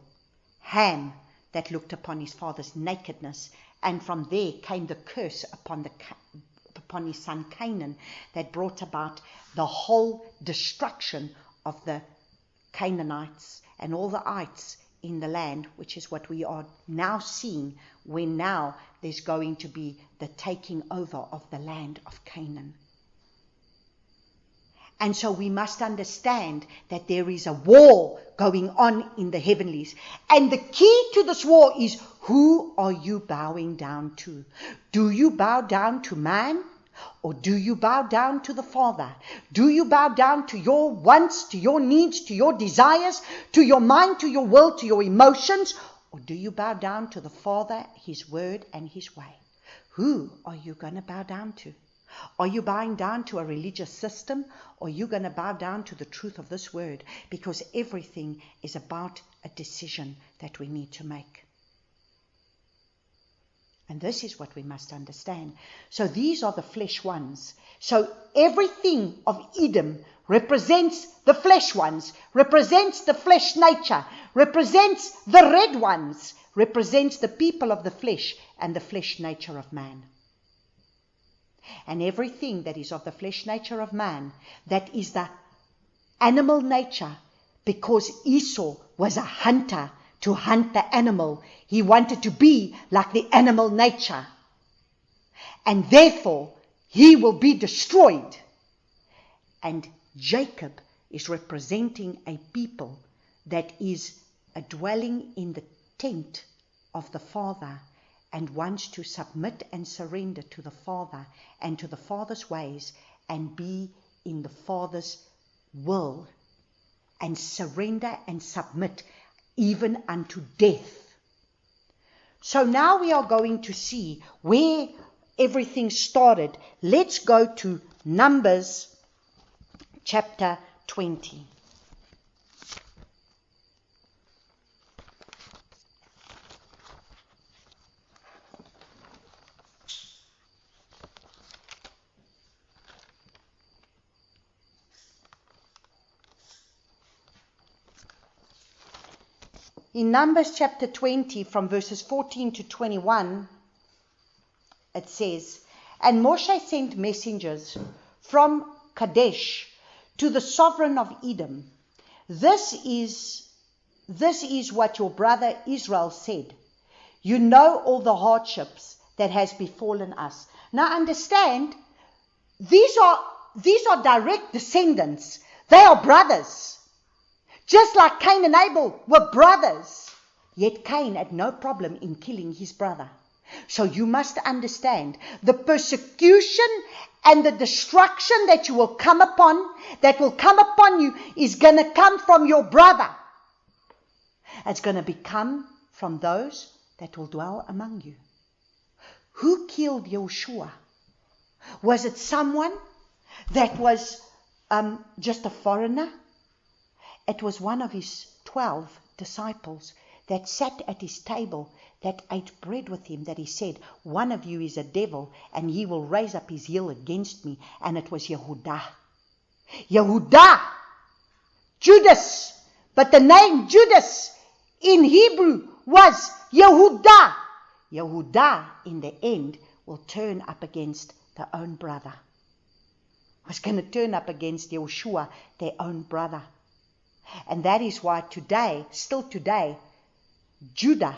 Ham, that looked upon his father's nakedness, and from there came the curse upon his son Canaan, that brought about the whole destruction of the Canaanites and all the ites in the land, which is what we are now seeing, when now there's going to be the taking over of the land of Canaan. And so we must understand that there is a war going on in the heavenlies. And the key to this war is, who are you bowing down to? Do you bow down to man? Or do you bow down to the Father? Do you bow down to your wants, to your needs, to your desires, to your mind, to your will, to your emotions? Or do you bow down to the Father, His word, and His way? Who are you going to bow down to? Are you bowing down to a religious system? Or are you going to bow down to the truth of this word? Because everything is about a decision that we need to make. And this is what we must understand. So these are the flesh ones. So everything of Edom represents the flesh ones, represents the flesh nature, represents the red ones, represents the people of the flesh and the flesh nature of man. And everything that is of the flesh nature of man, that is the animal nature, because Esau was a hunter, to hunt the animal. He wanted to be like the animal nature. And therefore, he will be destroyed. And Jacob is representing a people that is a dwelling in the tent of the Father and wants to submit and surrender to the Father and to the Father's ways and be in the Father's will and surrender and submit even unto death. So now we are going to see where everything started. Let's go to Numbers chapter 20. In Numbers chapter 20, from verses 14 to 21, it says, And Moshe sent messengers from Kadesh to the sovereign of Edom. This is what your brother Israel said. You know all the hardships that has befallen us. Now understand, these are direct descendants. They are brothers. Just like Cain and Abel were brothers. Yet Cain had no problem in killing his brother. So you must understand, the persecution and the destruction that will come upon you is going to come from your brother. It's going to come from those that will dwell among you. Who killed Joshua? Was it someone that was just a foreigner? It was one of his 12 disciples that sat at his table, that ate bread with him, that he said, one of you is a devil, and he will raise up his heel against me. And it was Yehudah. Yehudah! Judas! But the name Judas in Hebrew was Yehudah. Yehudah, in the end, will turn up against their own brother. Was going to turn up against Yehoshua, their own brother. And that is why today, still today, Judah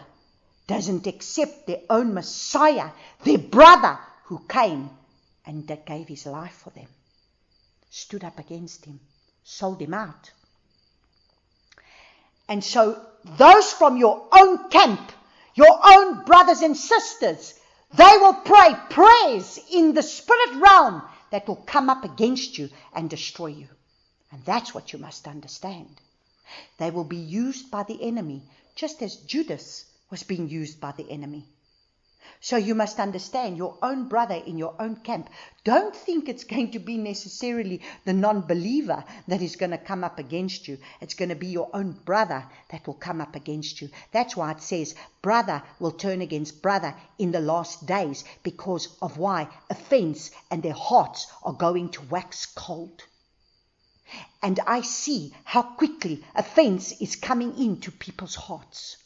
doesn't accept their own Messiah, their brother, who came and that gave his life for them. Stood up against him, sold him out. And so those from your own camp, your own brothers and sisters, they will pray prayers in the spirit realm that will come up against you and destroy you. And that's what you must understand. They will be used by the enemy, just as Judas was being used by the enemy. So you must understand your own brother in your own camp. Don't think it's going to be necessarily the non-believer that is going to come up against you. It's going to be your own brother that will come up against you. That's why it says brother will turn against brother in the last days, because of why? Offense, and their hearts are going to wax cold. And I see how quickly offense is coming into people's hearts.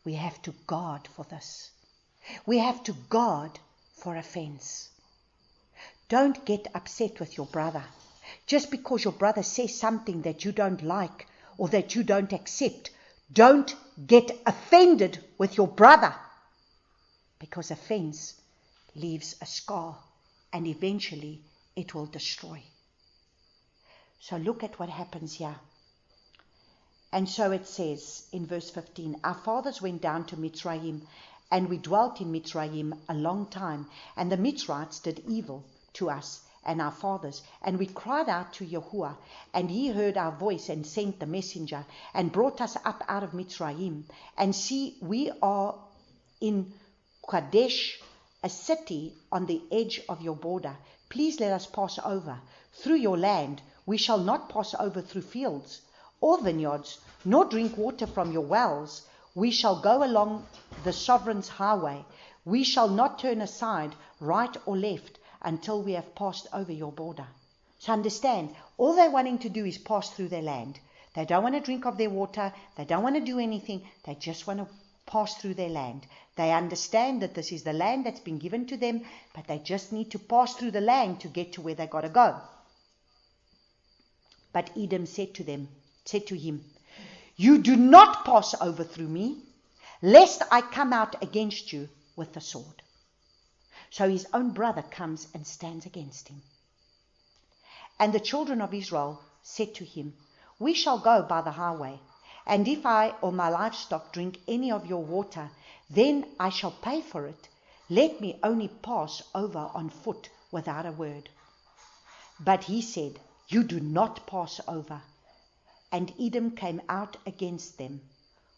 We have to guard for this. We have to guard for offense. Don't get upset with your brother. Just because your brother says something that you don't like or that you don't accept, don't get offended with your brother. Because offense leaves a scar and eventually it will destroy. So look at what happens here. And so it says in verse 15, our fathers went down to Mitzrayim, and we dwelt in Mitzrayim a long time, and the Mitzrites did evil to us and our fathers. And we cried out to Yahuwah, and he heard our voice and sent the messenger, and brought us up out of Mitzrayim. And see, we are in Kadesh, a city on the edge of your border. Please let us pass over through your land. We shall not pass over through fields or vineyards, nor drink water from your wells. We shall go along the sovereign's highway. We shall not turn aside right or left until we have passed over your border. So understand, all they're wanting to do is pass through their land. They don't want to drink of their water. They don't want to do anything. They just want to pass through their land. They understand that this is the land that's been given to them, but they just need to pass through the land to get to where they got to go. But Edom said to him, you do not pass over through me, lest I come out against you with the sword. So his own brother comes and stands against him. And the children of Israel said to him, we shall go by the highway, and if I or my livestock drink any of your water, then I shall pay for it. Let me only pass over on foot without a word. But he said, you do not pass over. And Edom came out against them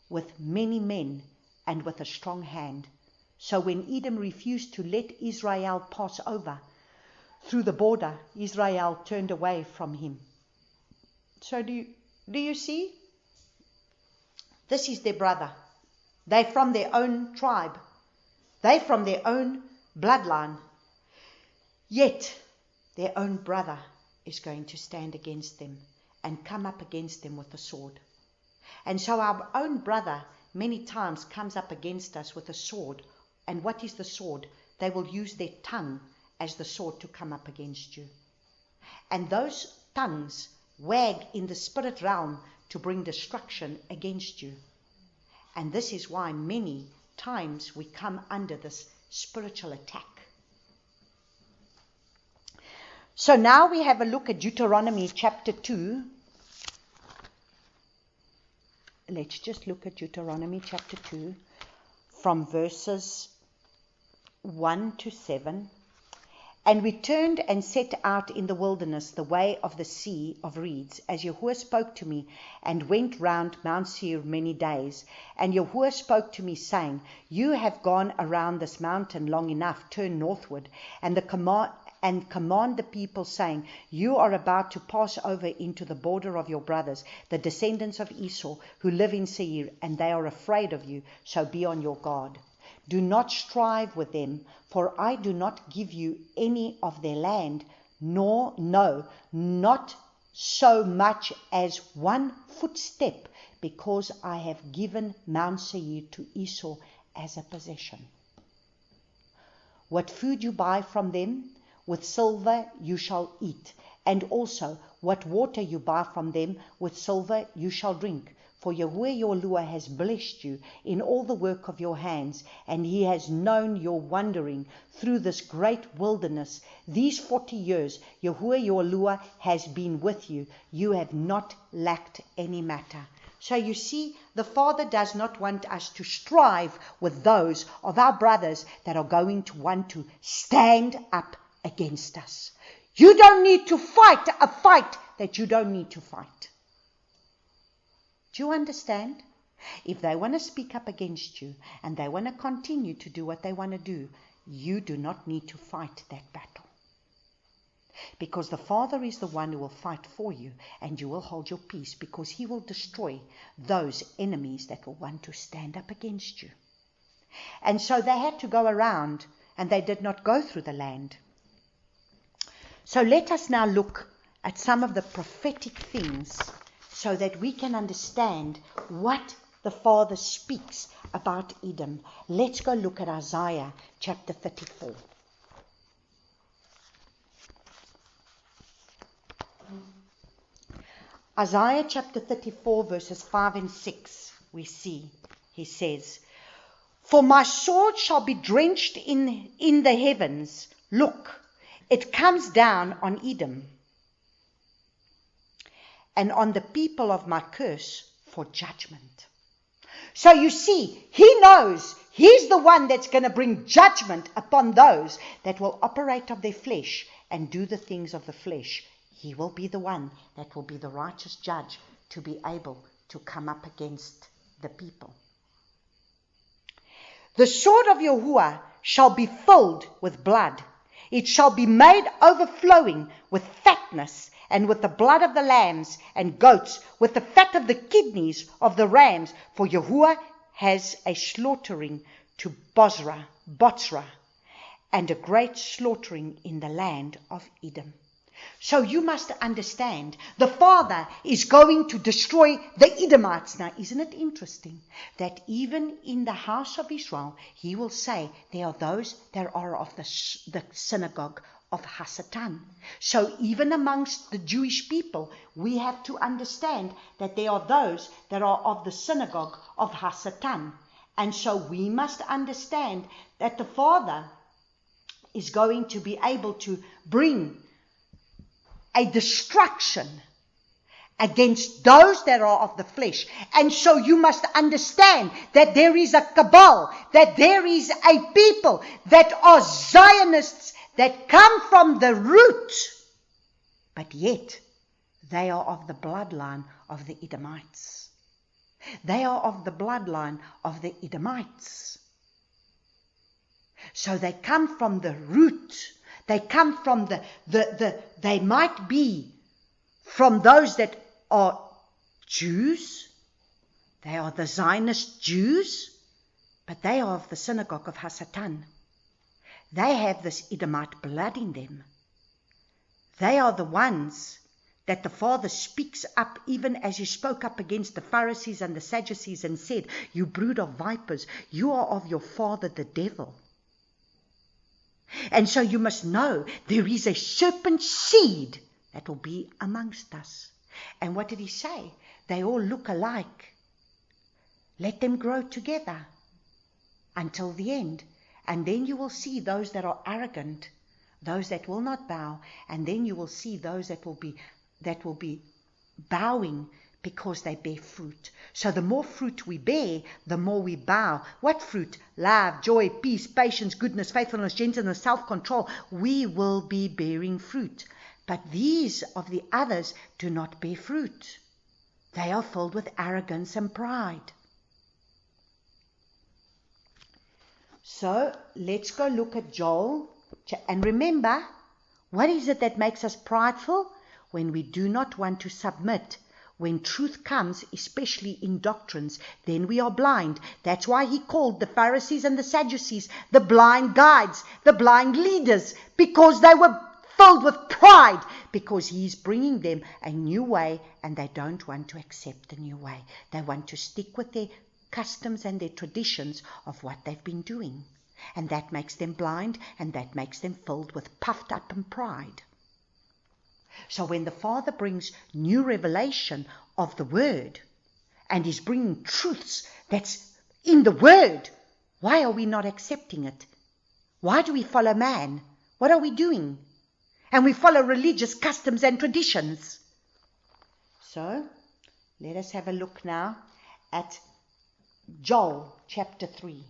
with many men and with a strong hand. So when Edom refused to let Israel pass over through the border, Israel turned away from him. So do you see? This is their brother. They're from their own tribe. They're from their own bloodline. Yet their own brother is going to stand against them and come up against them with the sword. And so our own brother many times comes up against us with a sword. And what is the sword? They will use their tongue as the sword to come up against you. And those tongues wag in the spirit realm to bring destruction against you. And this is why many times we come under this spiritual attack. So now we have a look at Deuteronomy Chapter 2. Let's just look at Deuteronomy Chapter 2 from verses 1 to 7. And we turned and set out in the wilderness the way of the sea of reeds, as Yahuwah spoke to me, and went round Mount Seir many days. And Yahuwah spoke to me, saying, you have gone around this mountain long enough, turn northward. And the and command the people, saying, you are about to pass over into the border of your brothers, the descendants of Esau, who live in Seir, and they are afraid of you, so be on your guard. Do not strive with them, for I do not give you any of their land, nor, no, not so much as 1 footstep, because I have given Mount Seir to Esau as a possession. What food you buy from them, with silver you shall eat, and also what water you buy from them, with silver you shall drink. For Yahuwah your Lua has blessed you in all the work of your hands, and he has known your wandering through this great wilderness. These 40 years Yahuwah your Lua has been with you. You have not lacked any matter. So you see, the Father does not want us to strive with those of our brothers that are going to want to stand up against us. You don't need to fight a fight that you don't need to fight. Do you understand? If they want to speak up against you and they want to continue to do what they want to do, you do not need to fight that battle. Because the Father is the one who will fight for you, and you will hold your peace, because he will destroy those enemies that will want to stand up against you. And so they had to go around, and they did not go through the land. So let us now look at some of the prophetic things so that we can understand what the Father speaks about Edom. Let's go look at Isaiah chapter 34. Isaiah chapter 34 verses 5 and 6, we see, he says, for my sword shall be drenched in the heavens. Look, it comes down on Edom, and on the people of my curse for judgment. So you see, he knows he's the one that's going to bring judgment upon those that will operate of their flesh and do the things of the flesh. He will be the one that will be the righteous judge to be able to come up against the people. The sword of Yahuwah shall be filled with blood. It shall be made overflowing with fatness, and with the blood of the lambs and goats, with the fat of the kidneys of the rams. For Yahuwah has a slaughtering to Botzrah, and a great slaughtering in the land of Edom. So you must understand, the Father is going to destroy the Edomites. Now, isn't it interesting that even in the house of Israel, he will say there are those that are of the synagogue of Hasatan. So even amongst the Jewish people, we have to understand that there are those that are of the synagogue of Hasatan. And so we must understand that the Father is going to be able to bring a destruction against those that are of the flesh. And so you must understand that there is a cabal, that there is a people that are Zionists that come from the root, but yet they are of the bloodline of the Edomites. They are of the bloodline of the Edomites. So they come from the root. They come from they might be from those that are Jews. They are the Zionist Jews, but they are of the synagogue of Hasatan. They have this Edomite blood in them. They are the ones that the Father speaks up, even as he spoke up against the Pharisees and the Sadducees and said, you brood of vipers, you are of your father the devil. And so you must know there is a serpent seed that will be amongst us. And what did he say? They all look alike. Let them grow together until the end. And then you will see those that are arrogant, those that will not bow. And then you will see those that will be bowing because they bear fruit. So the more fruit we bear, the more we bow. What fruit? Love, joy, peace, patience, goodness, faithfulness, gentleness, self-control. We will be bearing fruit. But these of the others do not bear fruit. They are filled with arrogance and pride. So let's go look at Joel. And remember, What is it that makes us prideful? When we do not want to submit. When truth comes, especially in doctrines, then we are blind. That's why he called the Pharisees and the Sadducees the blind guides, the blind leaders, because they were filled with pride, because he's bringing them a new way and they don't want to accept the new way. They want to stick with their customs and their traditions of what they've been doing. And that makes them blind, and that makes them filled with puffed up and pride. So when the Father brings new revelation of the Word, and He's bringing truths that's in the Word, why are we not accepting it? Why do we follow man? What are we doing? And we follow religious customs and traditions. So, let us have a look now at Joel chapter 3.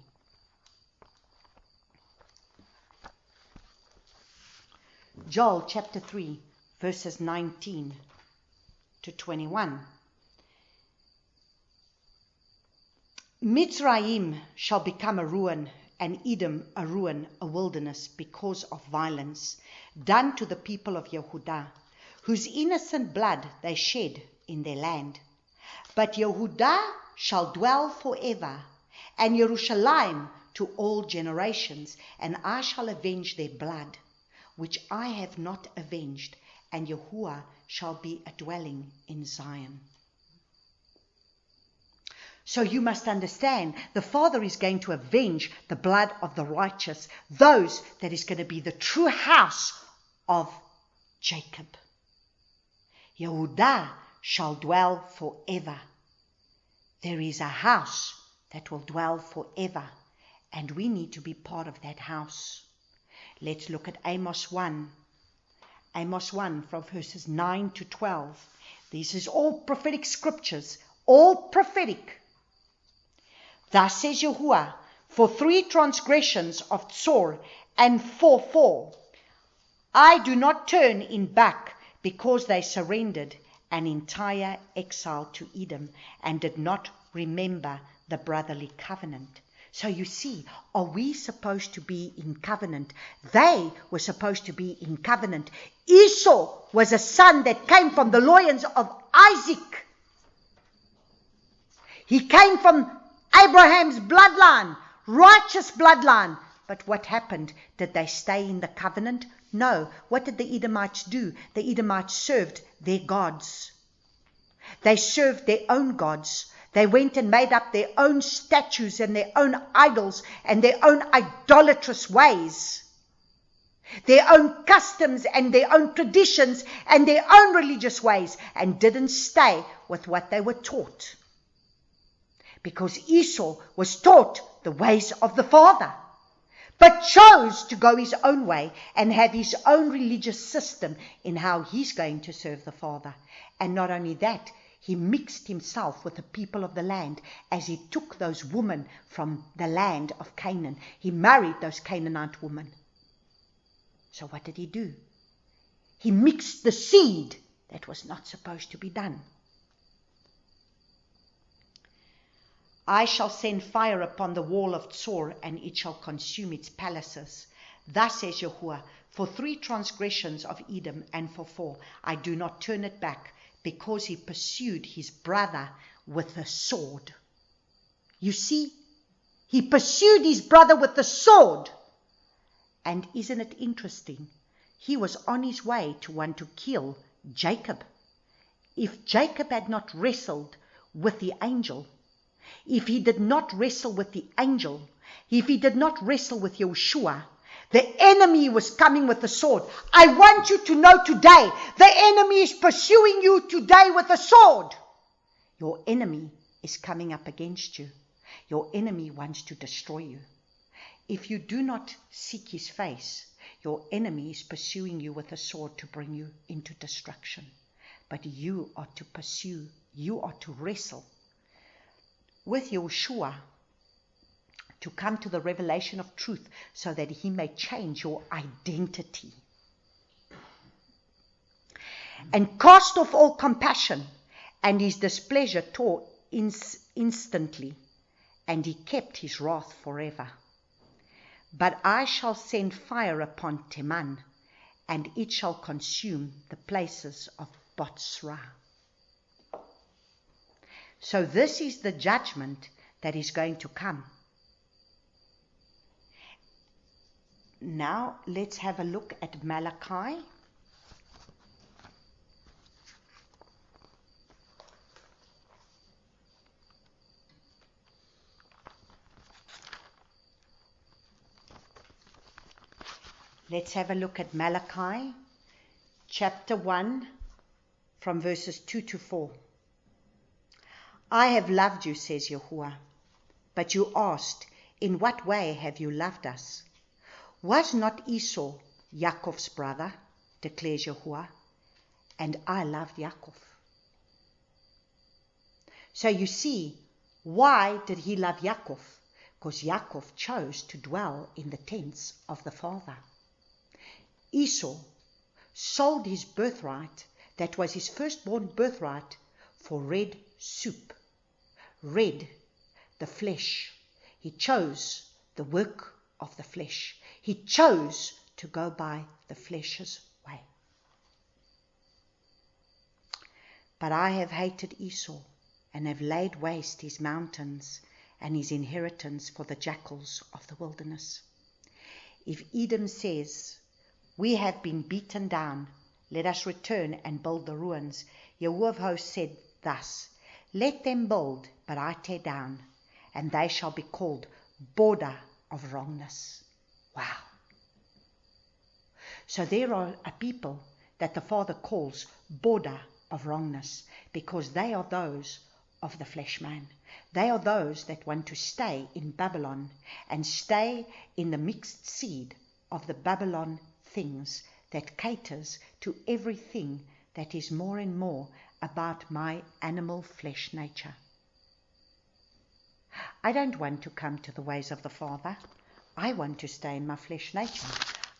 Joel chapter 3, verses 19 to 21. Mitzrayim shall become a ruin, and Edom a ruin, a wilderness, because of violence done to the people of Yehudah, whose innocent blood they shed in their land. But Yehudah shall dwell forever, and Jerusalem to all generations, and I shall avenge their blood, which I have not avenged, and Yahuwah shall be a dwelling in Zion. So you must understand, the Father is going to avenge the blood of the righteous, those that is going to be the true house of Jacob. Yehudah shall dwell forever. There is a house that will dwell forever, and we need to be part of that house. Let's look at Amos 1. Amos 1 from verses 9 to 12. This is all prophetic scriptures, all prophetic. Thus says Yahuwah, for 3 transgressions of Tzor and 4, I do not turn in back, because they surrendered an entire exile to Edom and did not remember the brotherly covenant. So you see, are we supposed to be in covenant? They were supposed to be in covenant. Esau was a son that came from the loins of Isaac. He came from Abraham's bloodline, righteous bloodline. But what happened? Did they stay in the covenant? No. What did the Edomites do? The Edomites served their gods. They served their own gods. They went and made up their own statues and their own idols and their own idolatrous ways, their own customs and their own traditions and their own religious ways, and didn't stay with what they were taught. Because Esau was taught the ways of the Father, but chose to go his own way and have his own religious system in how he's going to serve the Father. And not only that, he mixed himself with the people of the land as he took those women from the land of Canaan. He married those Canaanite women. So what did he do? He mixed the seed that was not supposed to be done. I shall send fire upon the wall of Tzor, and it shall consume its palaces. Thus says Yahuwah, for 3 transgressions of Edom and for 4, I do not turn it back, because he pursued his brother with a sword. You see, he pursued his brother with a sword. And isn't it interesting? He was on his way to want to kill Jacob. If Jacob had not wrestled with the angel, if he did not wrestle with the angel, if he did not wrestle with Yeshua, the enemy was coming with a sword. I want you to know today, the enemy is pursuing you today with a sword. Your enemy is coming up against you. Your enemy wants to destroy you. If you do not seek his face, your enemy is pursuing you with a sword to bring you into destruction. But you are to pursue, you are to wrestle with Yeshua, to come to the revelation of truth so that he may change your identity. And cast off all compassion, and his displeasure tore instantly, and he kept his wrath forever. But I shall send fire upon Teman, and it shall consume the places of Botzrah. So this is the judgment that is going to come. Now let's have a look at Malachi. Let's have a look at Malachi Chapter 1 from verses 2 to 4. I have loved you, says Yahuwah, but you asked, in what way have you loved us? Was not Esau Yaakov's brother, declares Yahuwah, and I loved Yaakov. So you see, why did he love Yaakov? Because Yaakov chose to dwell in the tents of the father. Esau sold his birthright, that was his firstborn birthright, for red soup. Red, the flesh. He chose the work of the flesh. He chose to go by the flesh's way. But I have hated Esau, and have laid waste his mountains and his inheritance for the jackals of the wilderness. If Edom says, we have been beaten down, let us return and build the ruins, Yahuwah of hosts said thus, let them build, but I tear down, and they shall be called border of wrongness. Wow. So there are a people that the Father calls border of wrongness, because they are those of the flesh man. They are those that want to stay in Babylon and stay in the mixed seed of the Babylon things that caters to everything that is more and more about my animal flesh nature. I don't want to come to the ways of the Father. I want to stay in my flesh nature.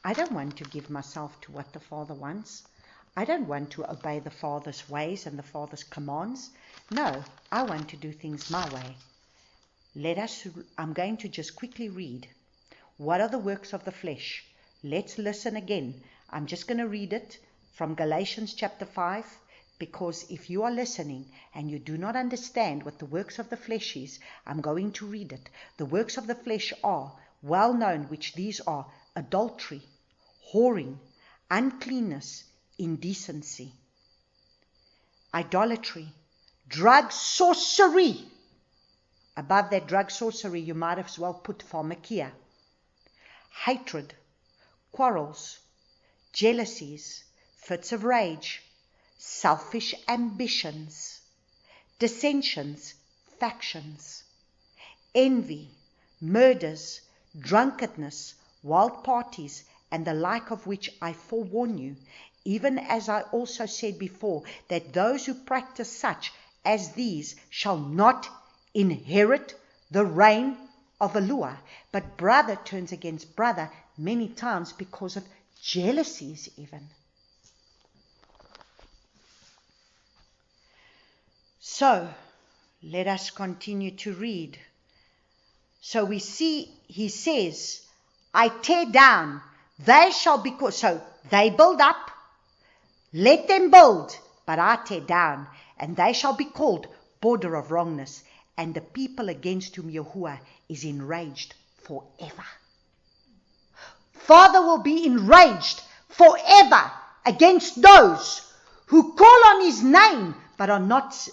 I don't want to give myself to what the Father wants. I don't want to obey the Father's ways and the Father's commands. No, I want to do things my way. I'm going to just quickly read. What are the works of the flesh? Let's listen again. I'm just going to read it from Galatians chapter 5, because if you are listening and you do not understand what the works of the flesh is, I'm going to read it. The works of the flesh are well known, which these are adultery, whoring, uncleanness, indecency, idolatry, drug sorcery. Above that drug sorcery, you might as well put pharmakia, hatred, quarrels, jealousies, fits of rage, selfish ambitions, dissensions, factions, envy, murders, drunkenness, wild parties, and the like, of which I forewarn you, even as I also said before, that those who practice such as these shall not inherit the reign of Yahuwah. But brother turns against brother many times because of jealousies even. So, let us continue to read. So we see, he says, I tear down, they shall be called. So they build up, let them build, but I tear down, and they shall be called border of wrongness, and the people against whom Yahuwah is enraged forever. Father will be enraged forever against those who call on his name, but are not.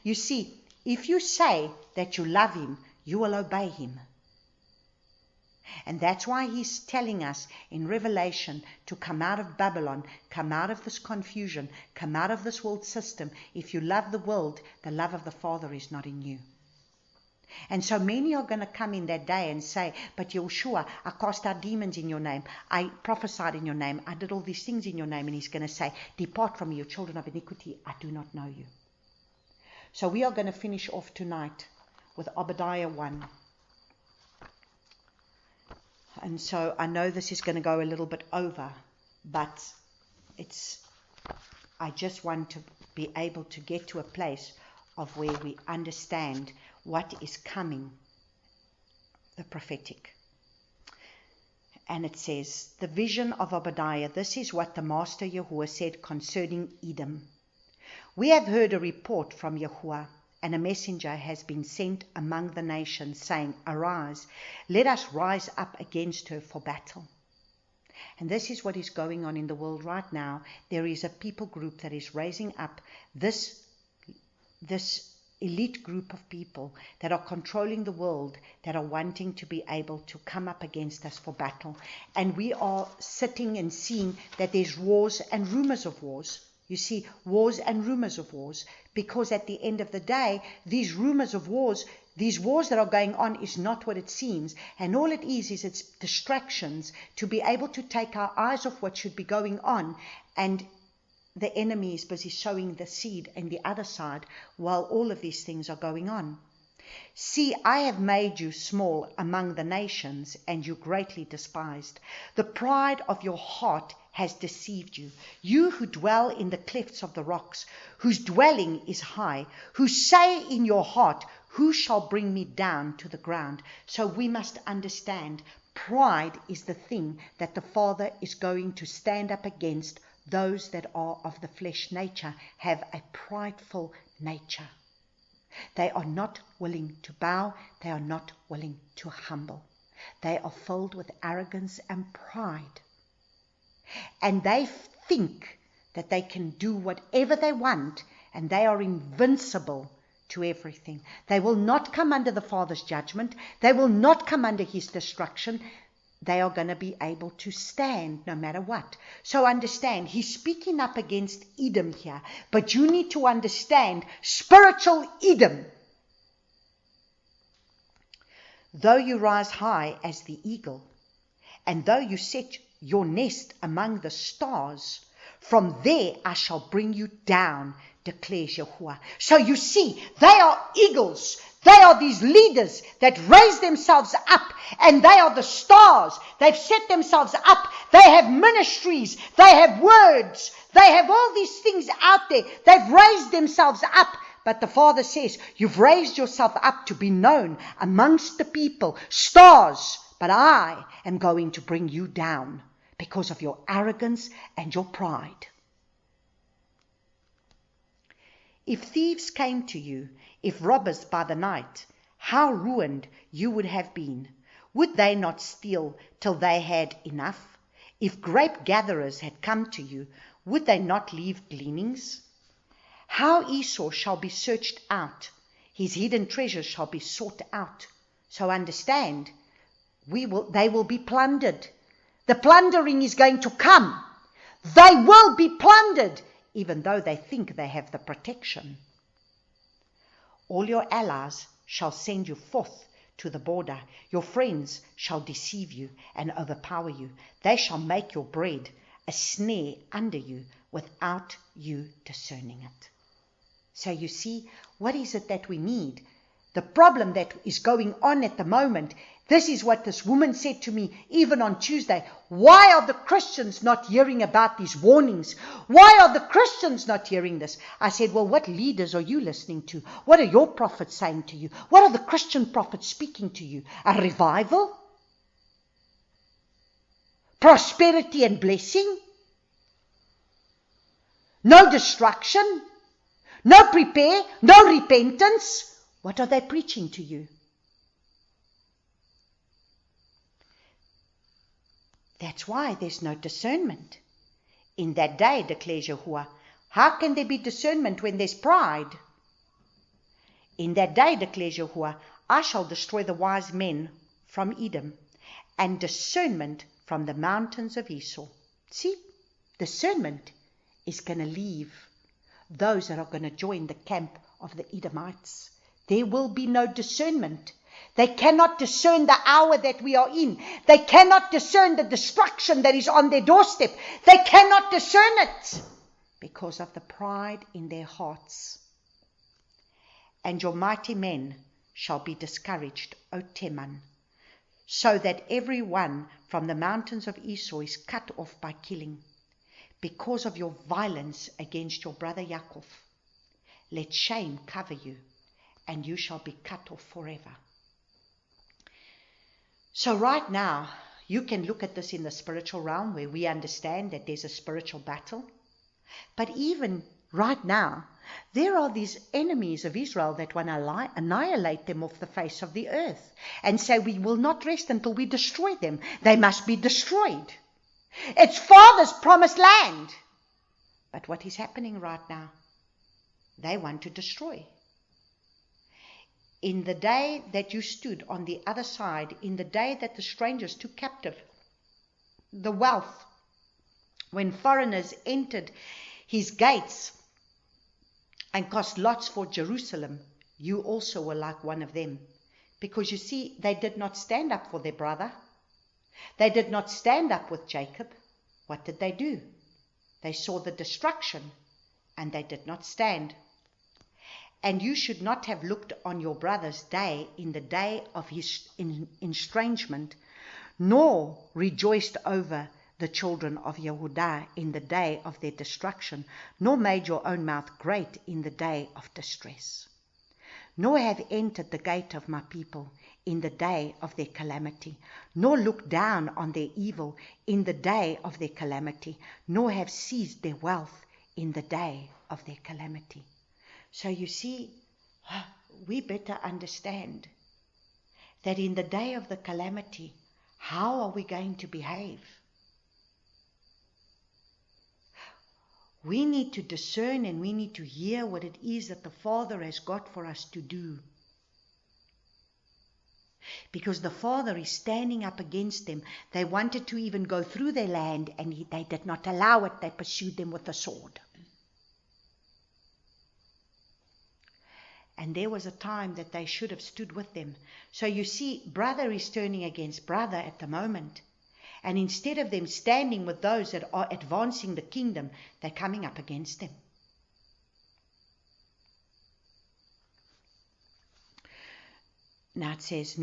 You see, if you say that you love him, you will obey him. And that's why he's telling us in Revelation to come out of Babylon, come out of this confusion, come out of this world system. If you love the world, the love of the Father is not in you. And so many are going to come in that day and say, but Yeshua, I cast out demons in your name. I prophesied in your name. I did all these things in your name. And he's going to say, depart from me, you children of iniquity. I do not know you. So we are going to finish off tonight with Obadiah 1. And so I know this is going to go a little bit over, but I just want to be able to get to a place of where we understand what is coming, the prophetic. And it says, the vision of Obadiah, this is what the Master Yahuwah said concerning Edom. We have heard a report from Yahuwah, and a messenger has been sent among the nations, saying, Arise, let us rise up against her for battle. And this is what is going on in the world right now. There is a people group that is raising up this elite group of people that are controlling the world, that are wanting to be able to come up against us for battle. And we are sitting and seeing that there's wars and rumors of wars. You see, wars and rumors of wars, because at the end of the day, these rumors of wars, these wars that are going on is not what it seems. And all it is it's distractions to be able to take our eyes off what should be going on. And the enemy is busy sowing the seed on the other side while all of these things are going on. See, I have made you small among the nations, and you greatly despised. The pride of your heart has deceived you. You who dwell in the clefts of the rocks, whose dwelling is high, who say in your heart, who shall bring me down to the ground? So we must understand, pride is the thing that the Father is going to stand up against. Those that are of the flesh nature have a prideful nature. They are not willing to bow. They are not willing to humble. They are filled with arrogance and pride. And they think that they can do whatever they want, and they are invincible to everything. They will not come under the Father's judgment. They will not come under His destruction. They are going to be able to stand no matter what. So understand, He's speaking up against Edom here. But you need to understand spiritual Edom. Though you rise high as the eagle, and though you set your nest among the stars, from there I shall bring you down, declares Yahuwah. So you see, they are eagles. They are these leaders that raise themselves up, and they are the stars. They've set themselves up. They have ministries. They have words. They have all these things out there. They've raised themselves up. But the Father says, you've raised yourself up to be known amongst the people, stars, but I am going to bring you down because of your arrogance and your pride. If thieves came to you, if robbers by the night, how ruined you would have been. Would they not steal till they had enough? If grape gatherers had come to you, would they not leave gleanings? How Esau shall be searched out, his hidden treasures shall be sought out. So understand, they will be plundered. The plundering is going to come. They will be plundered, even though they think they have the protection. All your allies shall send you forth to the border. Your friends shall deceive you and overpower you. They shall make your bread a snare under you without you discerning it. So you see, what is it that we need? The problem that is going on at the moment, this is what this woman said to me even on Tuesday. Why are the Christians not hearing about these warnings? Why are the Christians not hearing this? I said, well, what leaders are you listening to? What are your prophets saying to you? What are the Christian prophets speaking to you? A revival? Prosperity and blessing? No destruction? No prepare? No repentance? What are they preaching to you? That's why there's no discernment. In that day, declares Yahuwah, how can there be discernment when there's pride? In that day, declares Yahuwah, I shall destroy the wise men from Edom, and discernment from the mountains of Esau. See, discernment is going to leave those that are going to join the camp of the Edomites. There will be no discernment. They cannot discern the hour that we are in. They cannot discern the destruction that is on their doorstep. They cannot discern it because of the pride in their hearts. And your mighty men shall be discouraged, O Teman, so that every one from the mountains of Esau is cut off by killing, because of your violence against your brother Yaakov. Let shame cover you, and you shall be cut off forever. So right now, You can look at this in the spiritual realm where we understand that there's a spiritual battle. But even right now, there are these enemies of Israel that want to annihilate them off the face of the earth and say we will not rest until we destroy them. They must be destroyed. It's Father's promised land. But what is happening right now? They want to destroy. In the day that you stood on the other side, in the day that the strangers took captive the wealth, when foreigners entered his gates and cast lots for Jerusalem, you also were like one of them. Because you see, they did not stand up for their brother. They did not stand up with Jacob. What did they do? They saw the destruction and they did not stand. And you should not have looked on your brother's day in the day of his estrangement, nor rejoiced over the children of Yehudah in the day of their destruction, nor made your own mouth great in the day of distress, nor have entered the gate of my people in the day of their calamity, nor looked down on their evil in the day of their calamity, nor have seized their wealth in the day of their calamity. So you see, we better understand that in the day of the calamity, how are we going to behave? We need to discern and we need to hear what it is that the Father has got for us to do. Because the Father is standing up against them. They wanted to even go through their land and they did not allow it. They pursued them with the sword. And there was a time that they should have stood with them. So you see, brother is turning against brother at the moment. And instead of them standing with those that are advancing the kingdom, they're coming up against them. Now it says,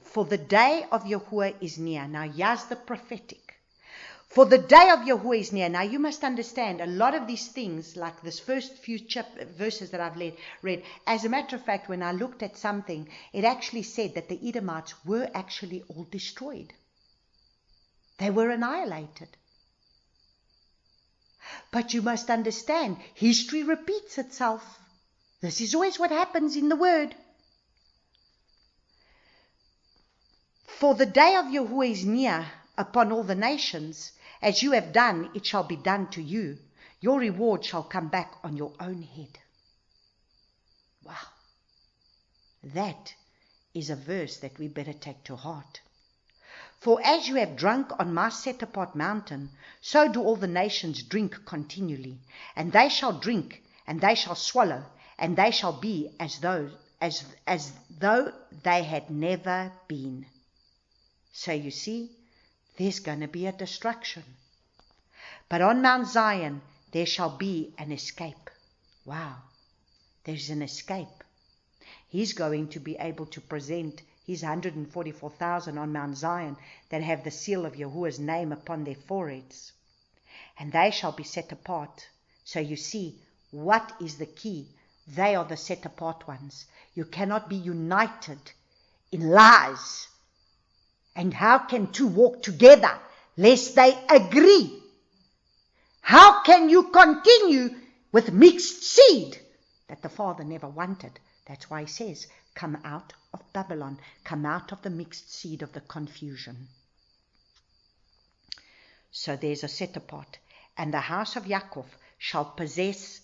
for the day of Yahuwah is near. Now here's the prophetic. For the day of Yahuwah is near. Now you must understand a lot of these things, like this first few verses that I've read. As a matter of fact, when I looked at something, it actually said that the Edomites were actually all destroyed. They were annihilated. But you must understand, history repeats itself. This is always what happens in the Word. For the day of Yahuwah is near upon all the nations. As you have done, it shall be done to you. Your reward shall come back on your own head. Wow. That is a verse that we better take to heart. For as you have drunk on my set-apart mountain, so do all the nations drink continually. And they shall drink, and they shall swallow, and they shall be as though they had never been. So you see, there's going to be a destruction. But on Mount Zion, there shall be an escape. Wow, there's an escape. He's going to be able to present his 144,000 on Mount Zion that have the seal of Yahuwah's name upon their foreheads. And they shall be set apart. So you see, what is the key? They are the set apart ones. You cannot be united in lies. And how can two walk together lest they agree? How can you continue with mixed seed that the Father never wanted? That's why he says, come out of Babylon, come out of the mixed seed of the confusion. So there's a set apart. And the house of Yaakov shall possess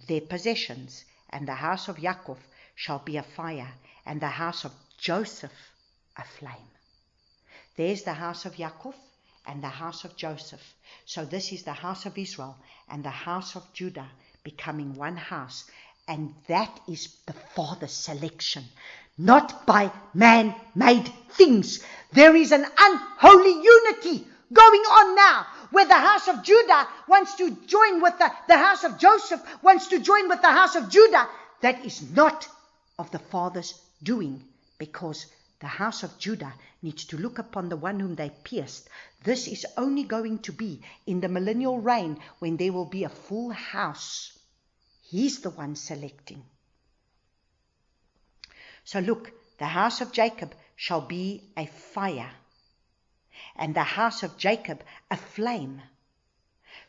their possessions, and the house of Yaakov shall be a fire, and the house of Joseph a flame. There's the house of Yaakov and the house of Joseph. So this is the house of Israel and the house of Judah becoming one house. And that is the Father's selection, not by man-made things. There is an unholy unity going on now, where the house of Judah wants to join with the house of Joseph, wants to join with the house of Judah. That is not of the Father's doing, because the house of Judah needs to look upon the one whom they pierced. This is only going to be in the millennial reign, when there will be a full house. He's the one selecting. So look, the house of Jacob shall be a fire. and the house of Jacob a flame.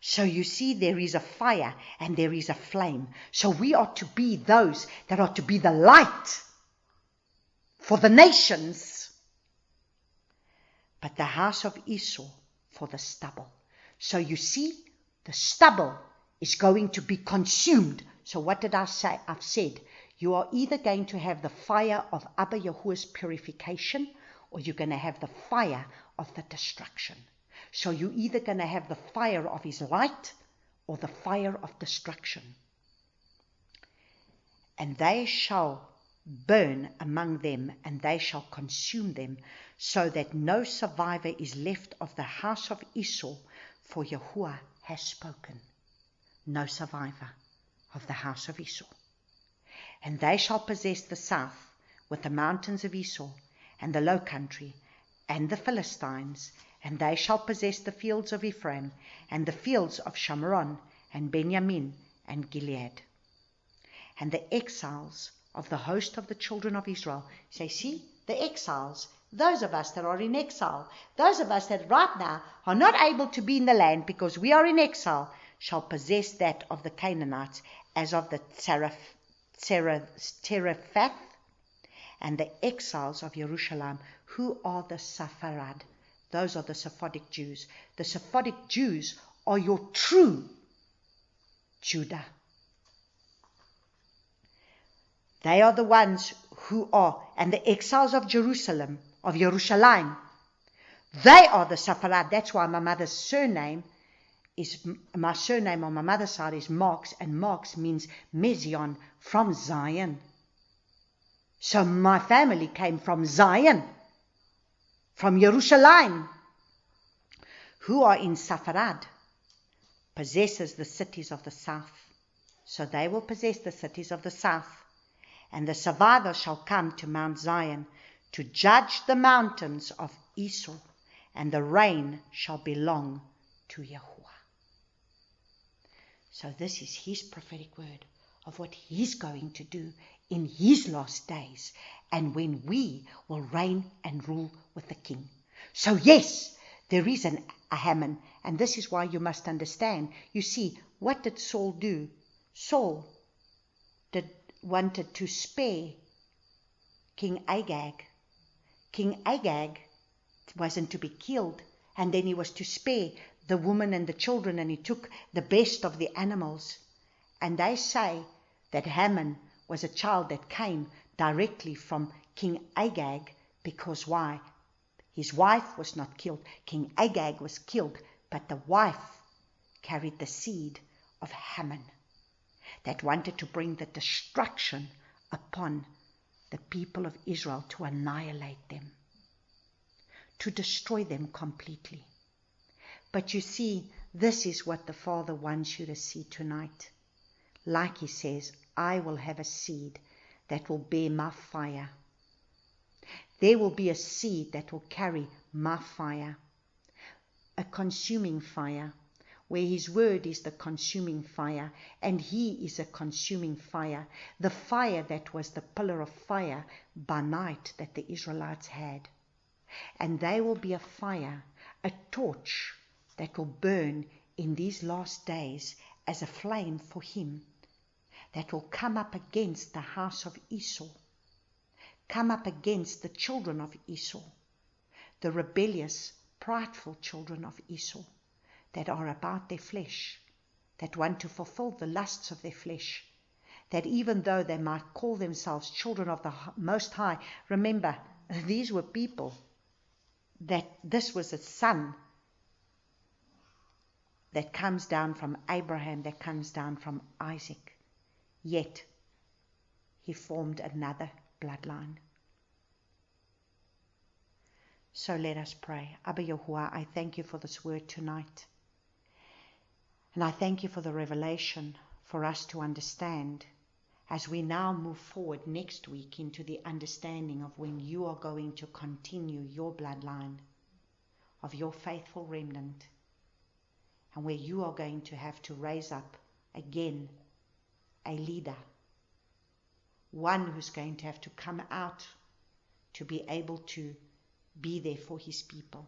So you see, there is a fire and there is a flame. So we are to be those that are to be the light for the nations, but the house of Esau for the stubble. So you see, the stubble is going to be consumed. So what did I say? I've said, you are either going to have the fire of Abba Yahuwah's purification, or you're going to have the fire of the destruction. So you're either going to have the fire of his light or the fire of destruction. And they shall burn among them, and they shall consume them, so that no survivor is left of the house of Esau, for Yahuwah has spoken. No survivor of the house of Esau. And they shall possess the south with the mountains of Esau, and the low country, and the Philistines, and they shall possess the fields of Ephraim, and the fields of Shamaron, and Benjamin, and Gilead. And the exiles of the host of the children of Israel, say, see, the exiles, those of us that are in exile, those of us that right now are not able to be in the land because we are in exile, shall possess that of the Canaanites, as of the Terephath, and the exiles of Jerusalem, who are the Sepharad. Those are the Sephardic Jews. The Sephardic Jews are your true Judah. They are the ones who are, and the exiles of Jerusalem, of Jerusalem, they are the Sepharad. That's why my surname on my mother's side is Marks, and Marks means Mezion, from Zion. So my family came from Zion, from Jerusalem, who are in Sepharad, possesses the cities of the south. So they will possess the cities of the south. And the survivor shall come to Mount Zion to judge the mountains of Esau, and the reign shall belong to Yahuwah. So this is his prophetic word of what he's going to do in his last days, and when we will reign and rule with the king. So yes, there is a Haman, and this is why you must understand. You see, what did Saul do? Saul wanted to spare King Agag. King Agag wasn't to be killed, and then he was to spare the woman and the children, and he took the best of the animals. And they say that Haman was a child that came directly from King Agag, because why? His wife was not killed. King Agag was killed, but the wife carried the seed of Haman that wanted to bring the destruction upon the people of Israel, to annihilate them, to destroy them completely. But you see, this is what the Father wants you to see tonight. Like he says, I will have a seed that will bear my fire. There will be a seed that will carry my fire, a consuming fire, where his word is the consuming fire, and he is a consuming fire. The fire that was the pillar of fire by night that the Israelites had. And they will be a fire, a torch that will burn in these last days as a flame for him, that will come up against the house of Esau, come up against the children of Esau, the rebellious, prideful children of Esau, that are about their flesh, that want to fulfill the lusts of their flesh, that even though they might call themselves children of the Most High, remember, these were people that this was a son that comes down from Abraham, that comes down from Isaac, yet he formed another bloodline. So let us pray. Abba Yahuwah, I thank you for this word tonight. And I thank you for the revelation for us to understand as we now move forward next week into the understanding of when you are going to continue your bloodline of your faithful remnant, and where you are going to have to raise up again a leader, one who's going to have to come out to be able to be there for his people.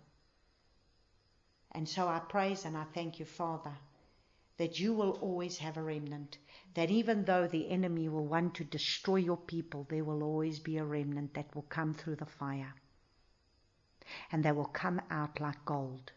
And so I praise and I thank you, Father, that you will always have a remnant, that even though the enemy will want to destroy your people, there will always be a remnant that will come through the fire. And they will come out like gold.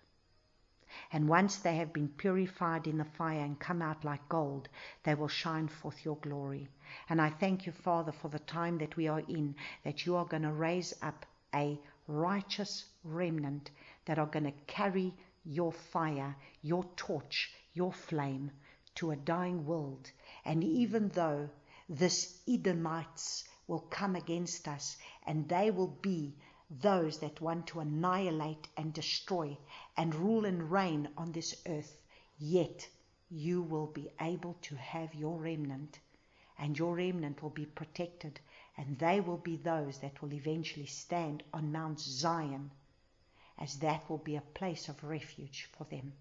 And once they have been purified in the fire and come out like gold, they will shine forth your glory. And I thank you, Father, for the time that we are in, that you are going to raise up a righteous remnant that are going to carry your fire, your torch, your flame to a dying world. And even though this Edomites will come against us, and they will be those that want to annihilate and destroy and rule and reign on this earth, yet you will be able to have your remnant, and your remnant will be protected, and they will be those that will eventually stand on Mount Zion, as that will be a place of refuge for them,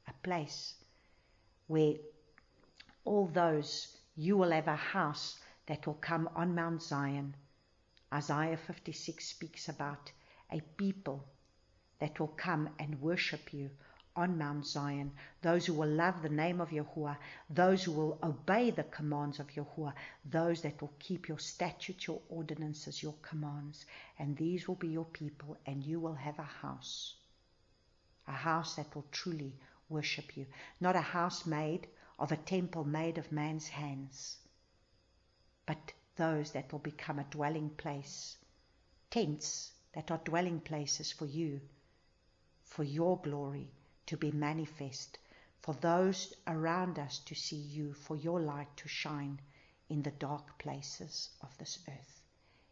a place where all those, you will have a house that will come on Mount Zion. Isaiah 56 speaks about a people that will come and worship you on Mount Zion, those who will love the name of Yahuwah, those who will obey the commands of Yahuwah, those that will keep your statutes, your ordinances, your commands. And these will be your people, and you will have a house that will truly worship you. Not a house made of a temple made of man's hands, but those that will become a dwelling place, tents that are dwelling places for you, for your glory to be manifest, for those around us to see you, for your light to shine in the dark places of this earth.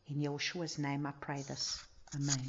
In Yahushua's name I pray this. Amen.